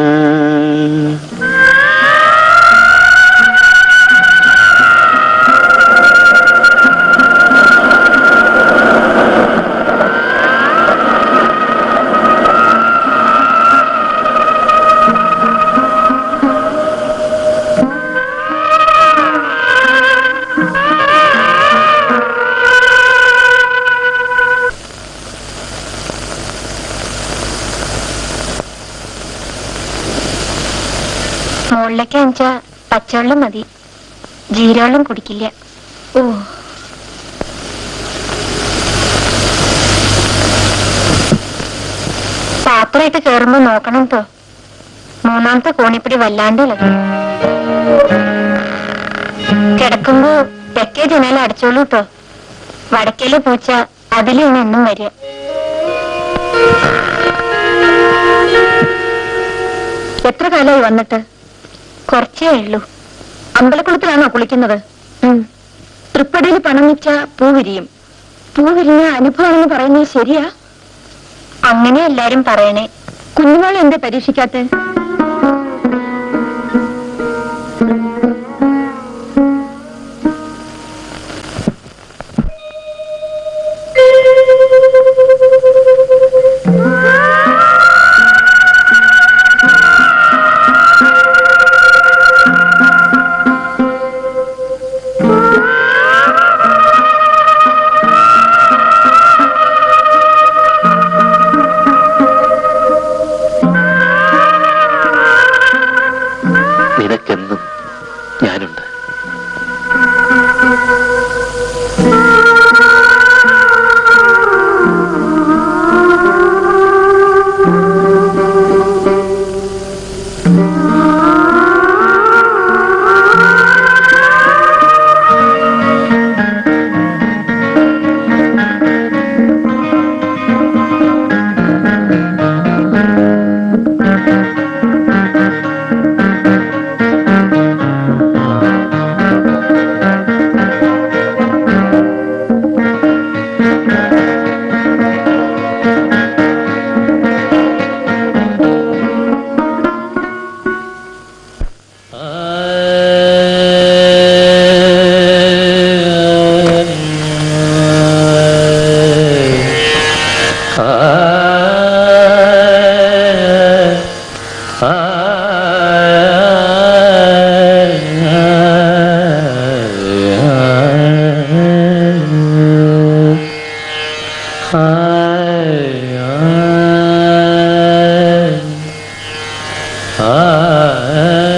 മുകളിലേക്ക് അഞ്ചാ പച്ചവെള്ളം മതി. ജീരവെള്ളം കുടിക്കില്ല. ഓ പാത്രമായിട്ട് കേറുമ്പോ നോക്കണം കേട്ടോ. മൂന്നാമത്തെ കോണിപ്പിടി വല്ലാണ്ട് ഇളകി. കിടക്കുമ്പോ തെക്കേ ജനൽ അടച്ചോളൂ കേട്ടോ. വടക്കേലെ പൂച്ച അതിലാണ് എന്നും വരിക. എത്ര കാലമായി വന്നിട്ട്? കുറച്ചേ ഉള്ളൂ. അമ്പലക്കുളത്തിലാണോ കുളിക്കുന്നത്? തൃപ്പടിയിൽ പണം വെച്ച പൂവിരിയും. പൂവിരിഞ്ഞ അനുഭവമാണെന്ന് പറയുന്നത് ശരിയാ? അങ്ങനെ എല്ലാരും പറയണേ. കുഞ്ഞുമോളെ എന്താ പരീക്ഷിക്കാത്ത?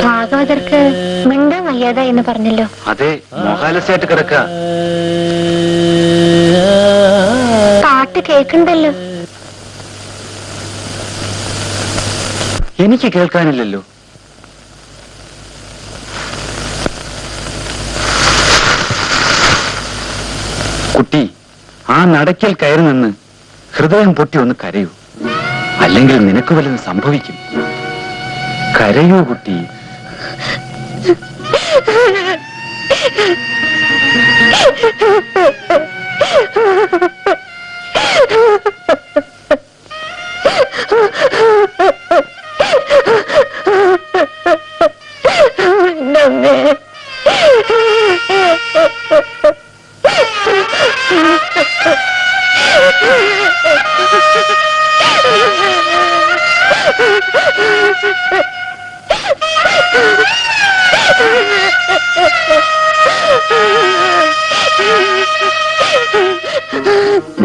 ഭാഗവതർക്ക് മിണ്ടാൻ വയ്യാത എന്ന് പറഞ്ഞല്ലോ. അതെ, മോഹാലസ്യായിട്ട് കിടക്ക. പാട്ട് കേൾക്കണ്ടല്ലോ. എനിക്ക് കേൾക്കാനില്ലല്ലോ. കുട്ടി, ആ നടക്കൽ കയറി നിന്ന് ഹൃദയം പൊട്ടി ഒന്ന് കരയൂ, അല്ലെങ്കിൽ നിനക്ക് വല്ലതും സംഭവിക്കും. കരയൂ കുട്ടി.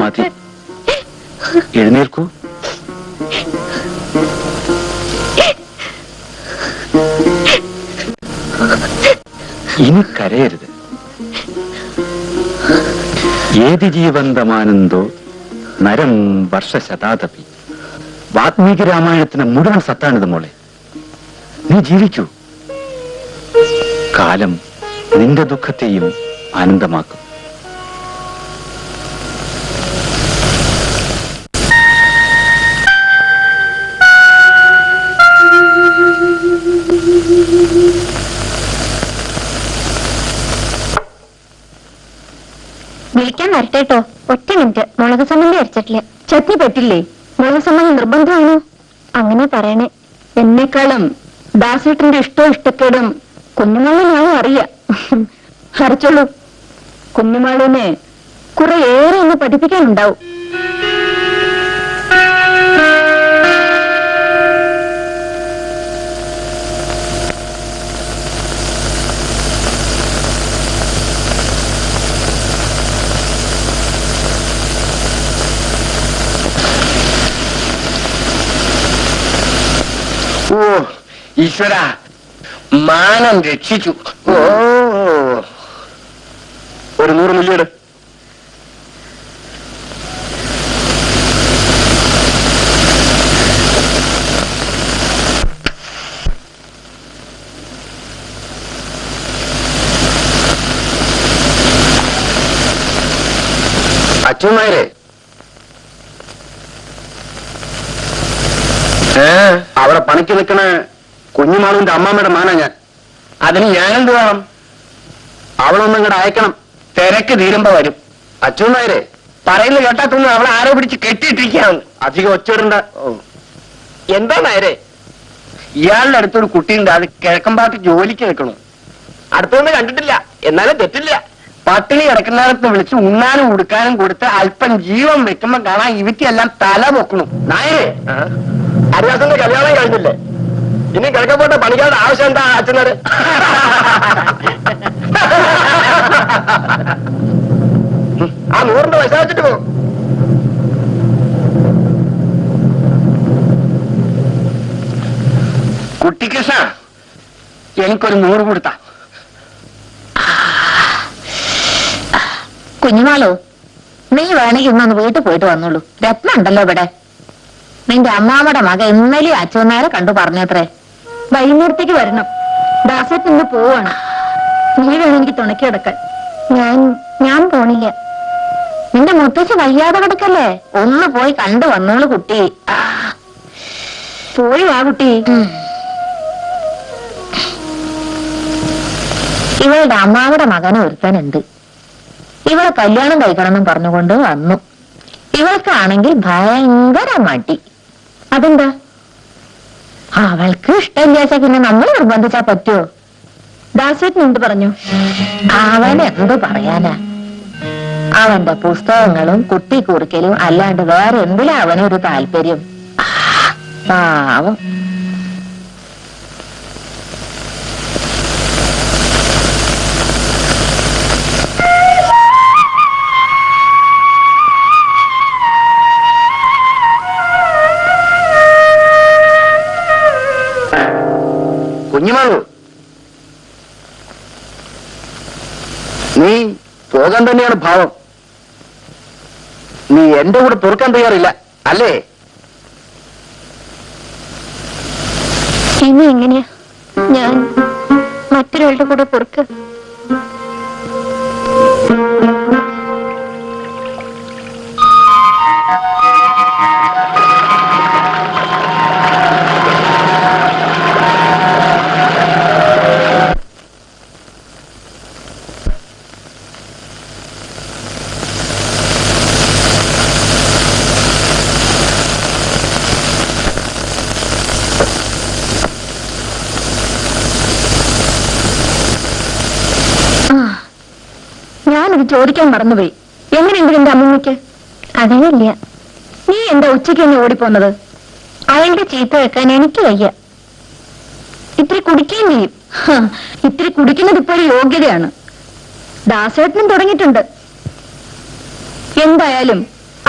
മതി, എഴുന്നേൽക്കൂ. ഇനി കരയരുത്. ഏതി ജീവന്തമാനന്ദോ നരം വർഷശതാതപി. വാത്മീകി രാമായണത്തിന് മുഴുവൻ സത്താണിത് മോളെ. നീ ജീവിക്കൂ. കാലം നിന്റെ ദുഃഖത്തെയും ആനന്ദമാക്കും. വിളിക്കാൻ വരട്ടേട്ടോ. ഒറ്റ മിനിറ്റ്. മുളക് സമ്മന്തി അരച്ചിട്ടില്ല. ചട്നി പറ്റില്ലേ? മുളക് സമ്മന്തി നിർബന്ധമാണോ? അങ്ങനെ പറയണേ. എന്നെക്കാളും ദാസേട്ടന്റെ ഇഷ്ടവും ഇഷ്ടക്കേടും കുഞ്ഞുമാളിനാവും അറിയാം. അരച്ചോളൂ. കുഞ്ഞുമാളിനെ കുറെ ഏറെ ഒന്ന് പഠിപ്പിക്കാനുണ്ടാവും. ഓ ഈശ്വര, മാനം രക്ഷിച്ചു. ഓ, ഒരു 100 മില്ലിയുടെ അച്ഛന്മാരെ. അവിടെ പണിക്ക് നിൽക്കണ കുഞ്ഞുമാളുവിന്റെ അമ്മാമ്മയുടെ മാനാ ഞാൻ. അതിന് ഞാനെന്ത് വേണം? അവളൊന്നും ഇങ്ങോട്ട് അയക്കണം. തിരക്ക് തീരുമ്പോ വരും. അച്ഛന്മാരെ പറയുന്നത് കേട്ടാത്തൊന്നും അവളെ ആരോ പിടിച്ച് കെട്ടിയിട്ടിരിക്കുകയാണ്. അധികം ഒച്ചിടണ്ട. എന്താ നേരെ? ഇയാളുടെ അടുത്തൊരു കുട്ടിയുണ്ട്. അത് കിഴക്കമ്പാട്ട് ജോലിക്ക് നിൽക്കണു. അടുത്തൊന്നും കണ്ടിട്ടില്ല, എന്നാലും തെറ്റില്ല. പട്ടിണി കിടക്കുന്നിടത്ത് വിളിച്ച് ഉണ്ണാനും ഉടുക്കാനും കൊടുത്ത് അല്പം ജീവൻ വെക്കുമ്പോ കാണാൻ ഇവറ്റെല്ലാം തല പൊക്കണു. നായരെ, ഹരിദാസന്റെ കല്യാണം കഴിഞ്ഞില്ലേ? ഇനി കിഴക്കപ്പോട്ട പണിക്കാരുടെ ആവശ്യം എന്താ അച്ഛനാര്? ആ 100 പൈസ വെച്ചിട്ട് പോകും. കുട്ടിക്കൃഷ്ണ, എനിക്കൊരു 100 കൊടുത്ത. കുഞ്ഞുമാളോ, നീ വേണമെങ്കിൽ ഇന്നൊന്ന് വീട്ടിൽ പോയിട്ട് വന്നോളൂ. രത്നം ഉണ്ടല്ലോ ഇവിടെ. നിന്റെ അമ്മാമ്മയുടെ മക ഇന്നലെ അച്ഛനാരെ കണ്ടു പറഞ്ഞത്രേ. വൈകുന്നേരത്തേക്ക് വരണം. ദാസേട്ടൻ ഇന്ന് പോവാണ്. നീ വേണമെങ്കിൽ തുണക്കി കിടക്കാൻ. ഞാൻ പോണില്ല. നിന്റെ മുത്തശ്ശി വയ്യാതെ കിടക്കല്ലേ? ഒന്ന് പോയി കണ്ടു വന്നോളൂ കുട്ടി. പോയി വാ കുട്ടി. ഇവളുടെ അമ്മാവിടെ മകനെ ഒരുത്തനുണ്ട്. ഇവളെ കല്യാണം കഴിക്കണമെന്നും പറഞ്ഞുകൊണ്ട് വന്നു. ഇവൾക്കാണെങ്കിൽ ഭയങ്കര മടി. അതെന്താ? അവൾക്ക് ഇഷ്ടമില്ലാച്ച പിന്നെ നമ്മൾ നിർബന്ധിച്ചാ പറ്റുമോ? ദാസേട്ടൻ എന്ത് പറഞ്ഞു? അവൻ എന്ത് പറയാനാ? അവന്റെ പുസ്തകങ്ങളും കുട്ടി കുറിക്കലും അല്ലാണ്ട് വേറെ എന്തിലാ അവനൊരു താല്പര്യം? പാവം. കുഞ്ഞുമാളു, നീ പോകാൻ തന്നെയാണ് ഭാവം. നീ എന്റെ കൂടെ പൊറുക്കാൻ തയ്യാറില്ല അല്ലേ? ഇനി എങ്ങനെയാ ഞാൻ മറ്റൊരാളുടെ കൂടെ പൊറുക്ക്? ഞാനത് ചോദിക്കാൻ മറന്നുപോയി. എങ്ങനെയെങ്കിലും എന്റെ അമ്മൂമ്മയ്ക്ക്? അതേയില്ല. നീ എന്താ ഉച്ചയ്ക്ക് തന്നെ ഓടിപ്പോന്നത്? അയാളുടെ ചീത്ത വെക്കാൻ എനിക്ക് വയ്യ. ഇത്തിരി കുടിക്കുകയും ചെയ്യും. ഇത്തിരി കുടിക്കുന്നത് ഇപ്പോൾ ഒരു യോഗ്യതയാണ്. ദാസേട്ടനും തുടങ്ങിയിട്ടുണ്ട്. എന്തായാലും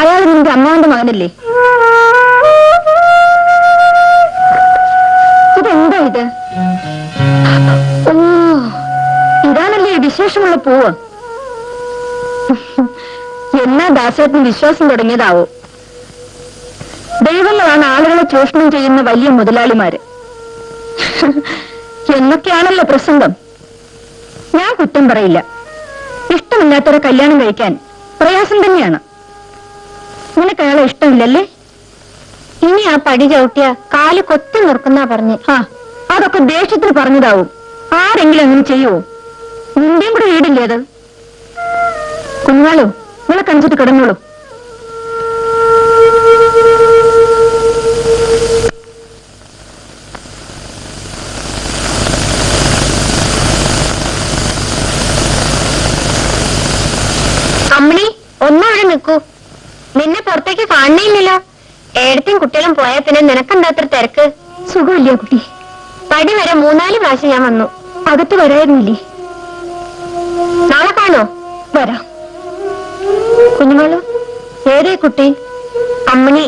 അയാൾ നിന്റെ അമ്മാവന്റെ മകനല്ലേ? ഇതെന്താ ഇത്? ഓ, ഇതാണല്ലേ വിശേഷമുള്ള പൂവ്. എന്നാ ദാസേട്ടന് വിശ്വാസം തുടങ്ങിയതാവോ? ദൈവങ്ങളാണ് ആളുകളെ ചൂഷണം ചെയ്യുന്ന വലിയ മുതലാളിമാര് എന്നൊക്കെയാണല്ലോ പ്രസംഗം. ഞാൻ കുറ്റം പറയില്ല. ഇഷ്ടമില്ലാത്തവരെ കല്യാണം കഴിക്കാൻ പ്രയാസം തന്നെയാണ്. നിനക്ക് അയാളെ ഇഷ്ടമില്ലല്ലേ? ഇനി ആ പടി ചവിട്ടിയ കാല് കൊത്തി നിർക്കുന്ന പറഞ്ഞ്. അതൊക്കെ ദേഷ്യത്തിന് പറഞ്ഞതാവും. ആരെങ്കിലും അങ്ങനെ ചെയ്യുവോ? നിന്റെയും കൂടെ വീടില്ലേ അത്? കുഞ്ഞാളോ, നിങ്ങളെ കഞ്ചിട്ട് കിടന്നോളൂ. അമ്മണി, ഒന്നവിടെ നിൽക്കൂ. നിന്നെ പുറത്തേക്ക് കാണണേയില്ലല്ലോ. ഏടത്തും കുട്ടികളും പോയാൽ പിന്നെ നിനക്കെന്താ അത്ര തിരക്ക്? സുഖമില്ല കുട്ടി. പടി വരെ 3-4 പ്രാവശ്യം ഞാൻ വന്നു. അകത്ത് വരായിരുന്നില്ലേ? നാളെ കാണോ? വരാം. കുഞ്ഞുമോളു, ഏതേ കുട്ടി? അമ്മണി.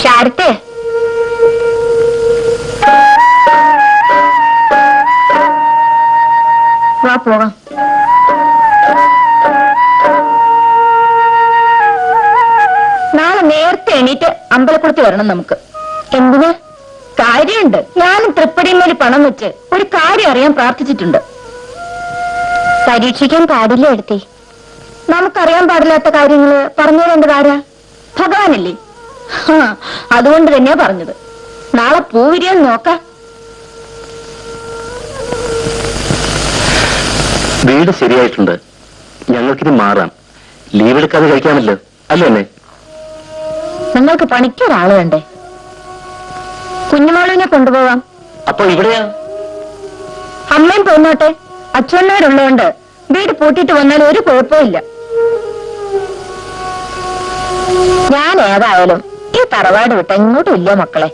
ഷാരത്തെ? വാ പോകാം. നാളെ നേരത്തെ എണീറ്റ് അമ്പലക്കുളത്ത് വരണം നമുക്ക്. എന്തിന്? കാര്യമുണ്ട്. ഞാനും തൃപ്പടിമേൽ പണം വെച്ച് ഒരു കാര്യം അറിയാൻ പ്രാർത്ഥിച്ചിട്ടുണ്ട്. പരീക്ഷിക്കാൻ പാടില്ല എടുത്തേ. നമുക്കറിയാൻ പാടില്ലാത്ത കാര്യങ്ങള് പറഞ്ഞു തരേണ്ടത് ആരാ? ഭഗവാനല്ലേ? അതുകൊണ്ട് തന്നെയാ പറഞ്ഞത്. നാളെ പൂവിരിയാൻ നോക്കാം. വീട് ശരിയായിട്ടുണ്ട്. ഞങ്ങൾക്കിനി മാറാം. ലീവ് എടുക്കാതെ കഴിക്കാമല്ലോ, അല്ലേ അമ്മേ? നിങ്ങൾക്ക് പണിക്കൊരാള് വേണ്ടേ? കുഞ്ഞുമാളിനെ കൊണ്ടുപോവാം. അപ്പൊ ഇവിടെയാ? അമ്മയും പോന്നോട്ടെ. അച്ഛനോടുള്ളതുകൊണ്ട് വീട് പൂട്ടിയിട്ട് വന്നാൽ ഒരു കുഴപ്പമില്ല. ഞാൻ ഏതായാലും ഈ തറവാട് വിട്ട് എങ്ങോട്ടും ഇല്ല മക്കളെ.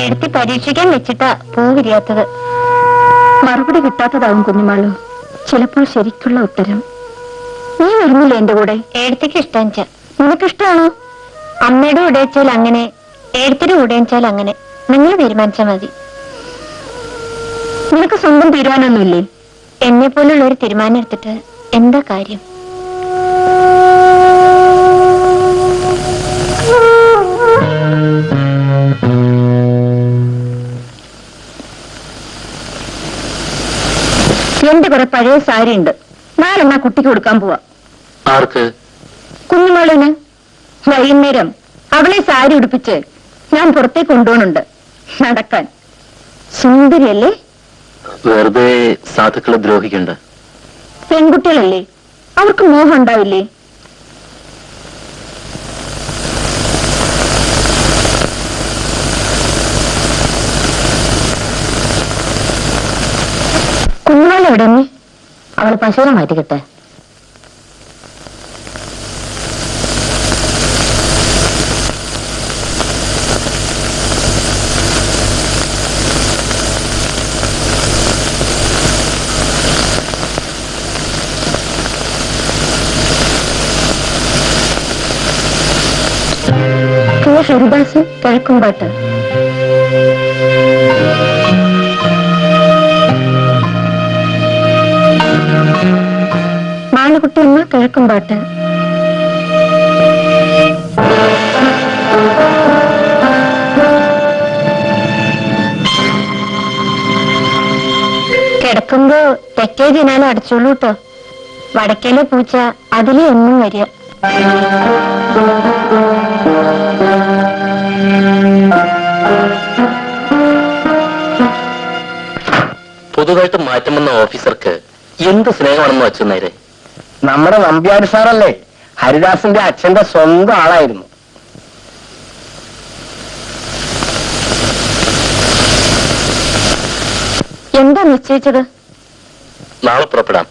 എടുത്തി പരീക്ഷിക്കാൻ വെച്ചിട്ടാ പൂ വിരിയാത്തത്. മറുപടി കിട്ടാത്തതാവും കുഞ്ഞുമാളു. ചിലപ്പോൾ ശരിക്കുള്ള ഉത്തരം. നീ വരുന്നില്ല എന്റെ കൂടെ? എടുത്തേക്ക് ഇഷ്ടം. നിനക്കിഷ്ടാണോ? അമ്മയുടെ കൂടെ വെച്ചാൽ അങ്ങനെ, എഴുത്തിന്റെ കൂടെ വെച്ചാൽ അങ്ങനെ. നിങ്ങൾ തീരുമാനിച്ചാൽ മതി. നിനക്ക് സ്വന്തം തീരുമാനമൊന്നുമില്ലേ? എന്നെ പോലുള്ള ഒരു തീരുമാനം എടുത്തിട്ട് എന്താ കാര്യം? എന്റെ കുറെ പഴയ സാരി ഉണ്ട്. 4 കുട്ടിക്ക് കൊടുക്കാൻ പോവാ. ആർക്ക്? കുഞ്ഞുമോളിന്. വൈകുന്നേരം അവളെ സാരി ഉടുപ്പിച്ച് ഞാൻ പുറത്തേക്ക് കൊണ്ടുപോകുന്നുണ്ട് നടക്കാൻ. സുന്ദരിയല്ലേ? വെറുതെ സാധുക്കളെ ദ്രോഹിക്കണ്ട. പെൺകുട്ടികളല്ലേ, അവർക്ക് മോഹം ഉണ്ടാവില്ലേ? അവള് പശുവിനെ മാറ്റിക്കിട്ടെ. ഹരിദാസ് കിഴക്കുംപാട്ട്. മാളുകുട്ടി അമ്മ കിഴക്കുംപാട്ട്. കിടക്കുമ്പോ തെക്കേ ജനാല അടച്ചോളൂ കേട്ടോ. വടക്കേലെ പൂച്ച അതിലെ എന്നും വരിക. പുതുതായിട്ട് മാറ്റം വന്ന ഓഫീസർക്ക് എന്ത് സ്നേഹമാണെന്ന് വെച്ചു നേരെ. നമ്മുടെ നമ്പ്യാർ സാറല്ലേ ഹരിദാസിന്റെ അച്ഛന്റെ സ്വന്തം ആളായിരുന്നു. എന്താ നിശ്ചയിച്ചത്? നാളെ പുറപ്പെടാം.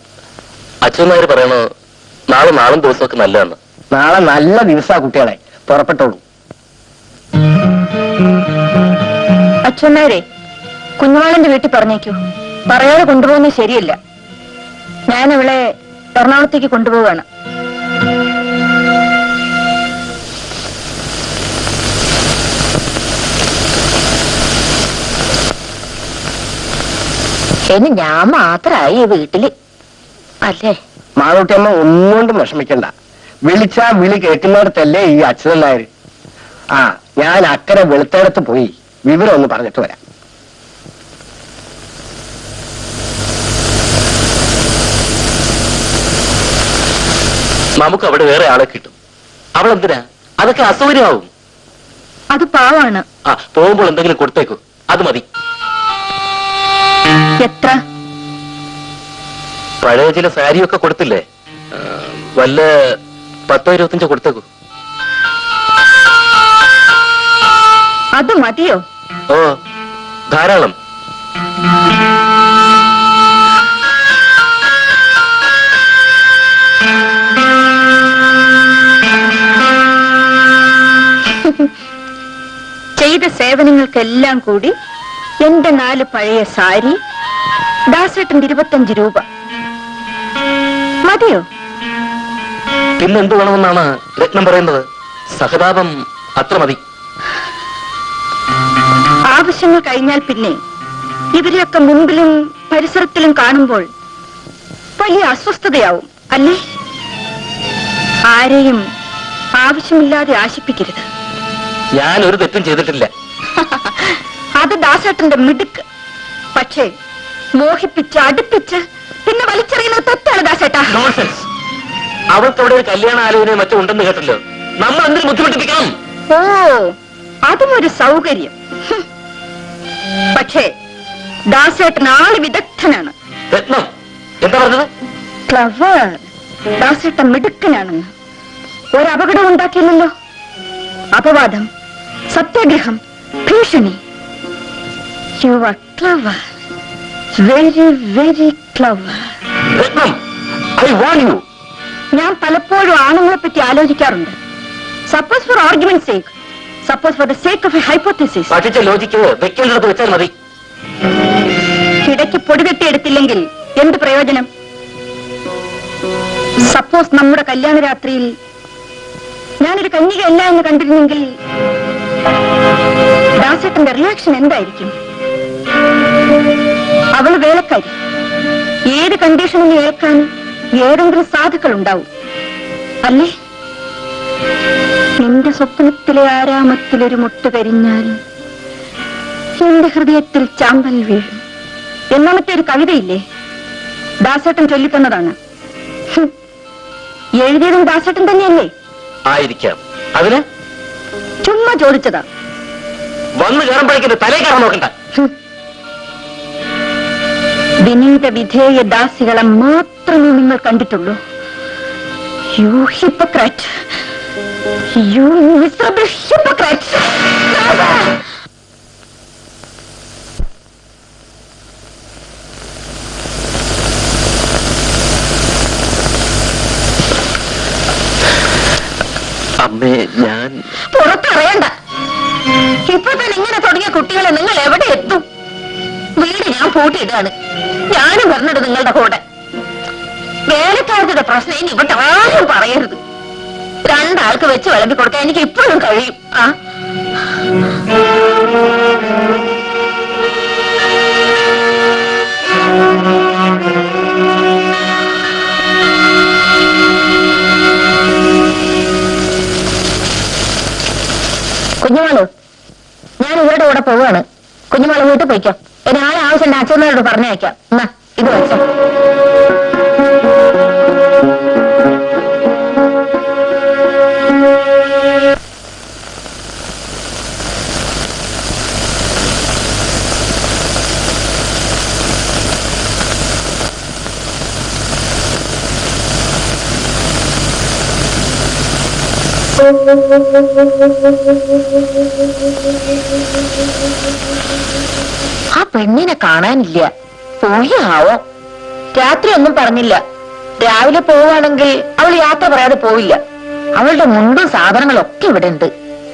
അച്ഛൻ നായർ പറയണു നാളും ദിവസമൊക്കെ നല്ലതാണ്. നാളെ നല്ല ദിവസാ കുട്ടികളെ, പുറപ്പെട്ടോളൂ. അച്ഛന്മാരെ കുഞ്ഞുവാളന്റെ വീട്ടിൽ പറഞ്ഞേക്കൂ. പറയാതെ കൊണ്ടുപോകുന്നത് ശരിയല്ല. ഞാൻ അവളെ എറണാകുളത്തേക്ക് കൊണ്ടുപോവുകയാണ്. ഇനി ഞാൻ മാത്രമായി ഈ വീട്ടില് അല്ലേ? മാളൂട്ടിയമ്മ ഒന്നുകൊണ്ടും വിഷമിക്കണ്ട. വിളിച്ചാ വിളി കേൾക്കുന്നിടത്തല്ലേ ഈ അച്ഛൻ നായർ. ആ, ഞാൻ അക്കരെ വെളുത്തേടത്ത് പോയി വിവരം ഒന്ന് പറഞ്ഞിട്ട് വരാം. നമുക്ക് അവിടെ വേറെ ആളെ കിട്ടും. അവളെന്തിനാ? അതൊക്കെ അസൗകര്യമാവും. അത് പാവാണ്. ആ, പോകുമ്പോൾ എന്തെങ്കിലും കൊടുത്തേക്കൂ, അത് മതി. എത്ര? പഴയ ചില സാരിയൊക്കെ കൊടുത്തില്ലേ, വല്ല 10-25 കൊടുത്തേക്കൂ. അത് മതിയോ? ഓ, ധാരാളം. ചെയ്ത സേവനങ്ങൾക്കെല്ലാം കൂടി എന്റെ 4 പഴയ സാരി, ദാസേട്ടന്റെ 25 രൂപ മതിയോ? പിന്നെന്ത് വേണമെന്നാണ് രത്നം പറയുന്നത്? സഹതാപം അത്ര മതി. ആവശ്യങ്ങൾ കഴിഞ്ഞാൽ പിന്നെ ഇവരെയൊക്കെ മുൻപിലും പരിസരത്തിലും കാണുമ്പോൾ വലിയ അസ്വസ്ഥതയാവും അല്ലേ? ആരെയും ആവശ്യമില്ലാതെ ആശിപ്പിക്കരുത്. ഞാൻ ഒരു തെറ്റും ചെയ്തിട്ടില്ല. അത് ദാസേട്ടന്റെ മിടുക്ക്. പക്ഷേ മോഹിപ്പിച്ച് അടുപ്പിച്ച് പിന്നെ വലിച്ചെറിയുന്നത് തെറ്റാണ് ദാസേട്ടാ. നോൺസെൻസ്. അവൾക്ക് അവിടെ ഒരു കല്യാണ ആലോചനയോ മറ്റോ ഉണ്ടെന്ന് കേട്ടല്ലോ. നമ്മൾ എന്തിനു ബുദ്ധിമുട്ടിപ്പിക്കണം? ഓ, അതും ഒരു സൗകര്യം. പക്ഷേ ദാസേട്ടൻ ആള് വിദഗ്ധനാണ്. രത്നം എന്താ പറഞ്ഞത്? ക്ലവർ. ദാസേട്ടൻ മിടുക്കനാണെന്ന്. ഒരപകടം ഉണ്ടാക്കിയില്ലല്ലോ. അപവാദം, സത്യാഗ്രഹം, ഭീഷണി. You are clever, very very clever. രത്നം, ഐ വാണ്ട് യു. ഞാൻ പലപ്പോഴും ആണുങ്ങളെ പറ്റി ആലോചിക്കാറുണ്ട്. Suppose for argument sake, suppose for the sake of a hypothesis. പഠിച്ച ലോജിക്ക് വെക്കേണ്ടത് വെച്ചാൽ മതി. ഇടയ്ക്ക് പൊടികെട്ടി എടുത്തില്ലെങ്കിൽ എന്ത് പ്രയോജനം? സപ്പോസ് നമ്മുടെ കല്യാണ രാത്രിയിൽ ഞാനൊരു കന്യകയല്ല എന്ന് കണ്ടിരുന്നെങ്കിൽ ദാസേട്ടന്റെ റിയാക്ഷൻ എന്തായിരിക്കും? അവള് വേലക്കാരി. ഏത് കണ്ടീഷനിൽ ഏൽക്കാൻ ഏതെങ്കിലും സാധുക്കൾ ഉണ്ടാവും അല്ലേ? നിന്റെ സ്വപ്നത്തിലെ ആരാമത്തിലൊരു മുട്ട് കരിഞ്ഞാൽ എന്റെ ഹൃദയത്തിൽ ചാമ്പൽ വീഴും എന്നാമത്തെ ഒരു കവിതയില്ലേ? ദാസേട്ടൻ ചൊല്ലിത്തന്നതാണ്. എഴുതിയതും ദാസേട്ടൻ തന്നെയല്ലേ? ആയിരിക്കാം. അതിന് ചുമ്മാ ചോദിച്ചതാ. വന്നു കയറുമ്പോഴേക്കും തലേ കയറാൻ നോക്കണ്ട. വിനീത വിധേയ ദാസികളെ മാത്രമേ നിങ്ങൾ കണ്ടിട്ടുള്ളൂ. You hypocrite, you miserable hypocrite. അമ്മേ, ഞാൻ പുറത്തറിയണ്ട. ഇപ്പൊ തന്നെ ഇങ്ങനെ തുടങ്ങിയ കുട്ടികളെ നിങ്ങൾ എവിടെ എത്തും? വീട് ഞാൻ പൂട്ടിയിട്ടാണ്. ഞാനും പറഞ്ഞിട്ട് നിങ്ങളുടെ കൂടെ. വേലക്കാരുടെ പ്രശ്നം ഇനി ഇവിടെ ആരും പറയരുത്. രണ്ടാൾക്ക് വെച്ച് വിളമ്പി കൊടുക്കാൻ എനിക്ക് ഇപ്പോഴും കഴിയും. ആ കുഞ്ഞുമാളു, ഞാൻ ഇവരുടെ കൂടെ പോവാണ്. കുഞ്ഞുമാള് വീട്ടിൽ പോയിക്കോ. ഇനി ആവശ്യം അച്ഛനോട് പറഞ്ഞയക്കാം. എന്നാ ഇത് വെച്ചോ. ആ പെണ്ണിനെ കാണാനില്ല. പോയാവോ? രാത്രി ഒന്നും പറഞ്ഞില്ല. രാവിലെ പോവുകയാണെങ്കിൽ അവൾ യാത്ര പറയാതെ പോവില്ല. അവളുടെ മുണ്ടും സാധനങ്ങളൊക്കെ ഇവിടെ ഉണ്ട്,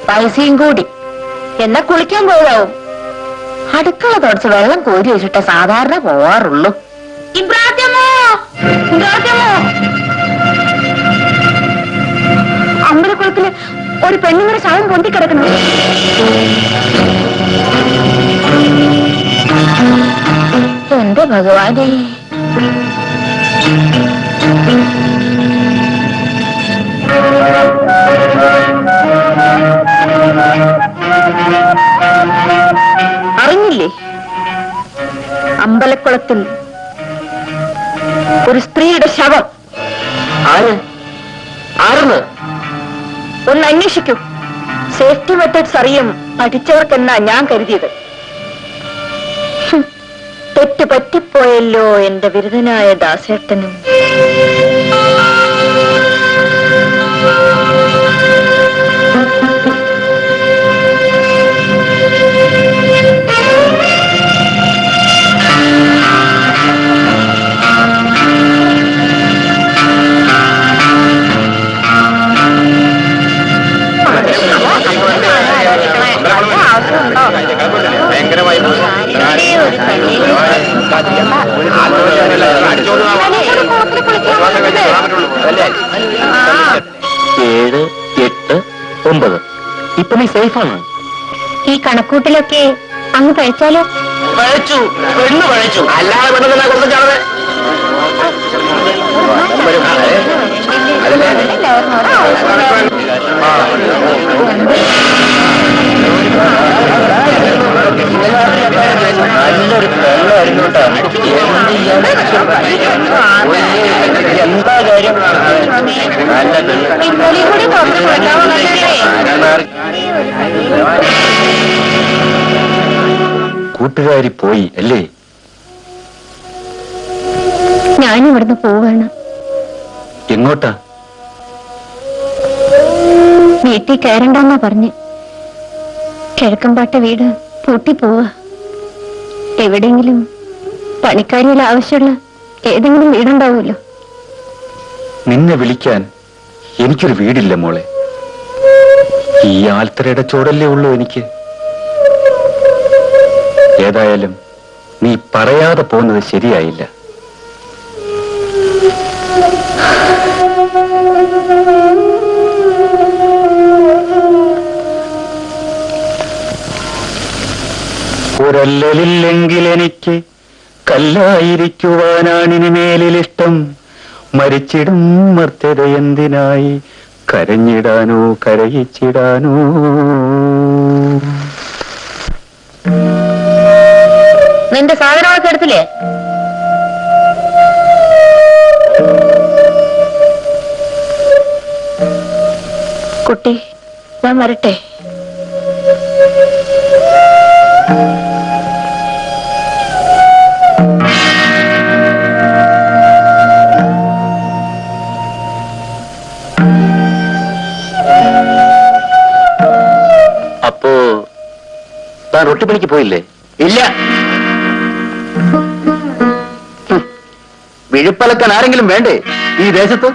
പൈസയും കൂടി. എന്നാ കുളിക്കാൻ പോയാവും. അടുക്കള തുടച്ച് വെള്ളം കോരി വെച്ചിട്ടേ സാധാരണ പോവാറുള്ളൂ. ഇബ്രാഹിമോ, ഇബ്രാഹിമോ, അമ്പലക്കുളത്തില് ഒരു പെണ്ണുങ്ങളുടെ ശവം പൊന്തിക്കിടക്കുന്നു. എന്റെ ഭഗവാനെ, അറിഞ്ഞില്ലേ? അമ്പലക്കുളത്തിൽ ഒരു സ്ത്രീയുടെ ശവം. ആരെന്ന് ഒന്ന് അന്വേഷിക്കൂ. സേഫ്റ്റി മെത്തേഡ്സ് അറിയും പഠിച്ചവർക്കെന്നാ ഞാൻ കരുതിയത്. തെറ്റ് പറ്റിപ്പോയല്ലോ എന്റെ ബിരുദനായ ദാസേട്ടനും. ഏഴ്, എട്ട്, 9. ഇപ്പൊ നീ സേഫാണ്. ഈ കണക്കൂട്ടിലൊക്കെ അങ്ങ് പഴിച്ചാലോ? പഴച്ചു, പെണ്ണ് പഴച്ചു. അല്ലാതെ പെണ്ണെന്നാ കൊടുത്തിട്ടാണ്. നല്ലൊരു പെണ്ണായിരുന്നു എന്താ കാര്യം? കൂട്ടുകാരി പോയി അല്ലേ? ഞാനിവിടുന്ന് പോവാണ്. എങ്ങോട്ടാ? വീട്ടിൽ കയറണ്ടെന്നാ പറഞ്ഞ്. കിഴക്കമ്പാട്ട വീട് പൂട്ടിപ്പോവാ. എവിടെയെങ്കിലും പണിക്കാരിയിൽ ആവശ്യമുള്ള ഏതെങ്കിലും വീടുണ്ടാവുമല്ലോ. നിന്നെ വിളിക്കാൻ എനിക്കൊരു വീടില്ല മോളെ. ഈ ആൽത്തറയുടെ ചോടല്ലേ ഉള്ളൂ എനിക്ക്. ഏതായാലും നീ പറയാതെ പോകുന്നത് ശരിയായില്ല. ഒരല്ലലില്ലെങ്കിൽ എനിക്ക് കല്ലായിരിക്കുവാനാണിനി മേലിലിഷ്ടം. മരിച്ചിടും മർത്യത എന്തിനായി കരഞ്ഞിടാനോ കരയിച്ചിടാനോ. നിന്റെ സാധനങ്ങളൊക്കെ എടുത്തില്ലേ? കുട്ടി, ഞാൻ വരട്ടെ. അപ്പോ താൻ റൊട്ടിപ്പണിക്ക് പോയില്ലേ? ഇല്ല. വിഴുപ്പലക്കാൻ ആരെങ്കിലും വേണ്ടേ ഈ ദേശത്ത്?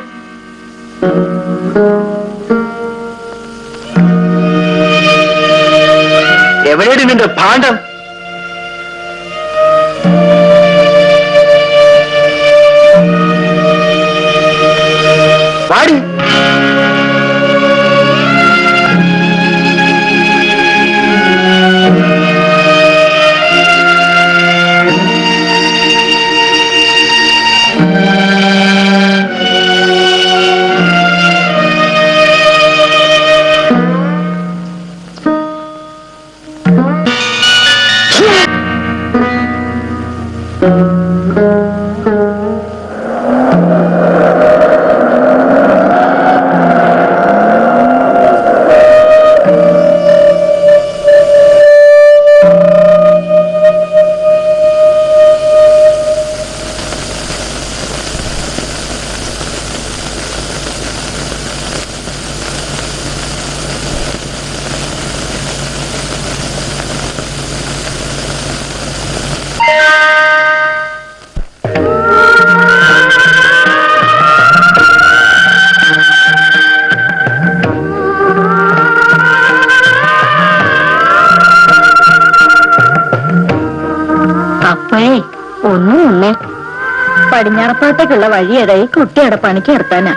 എവിടെയാണ് നിന്റെ ഭാണ്ഡം? വാടി. അപ്പോഴേ ഒന്നുമില്ലേ, പടിഞ്ഞാറപ്പാട്ടേക്കുള്ള വഴി ഏതായി കുട്ടിയുടെ പണിക്ക് നിർത്താനാ.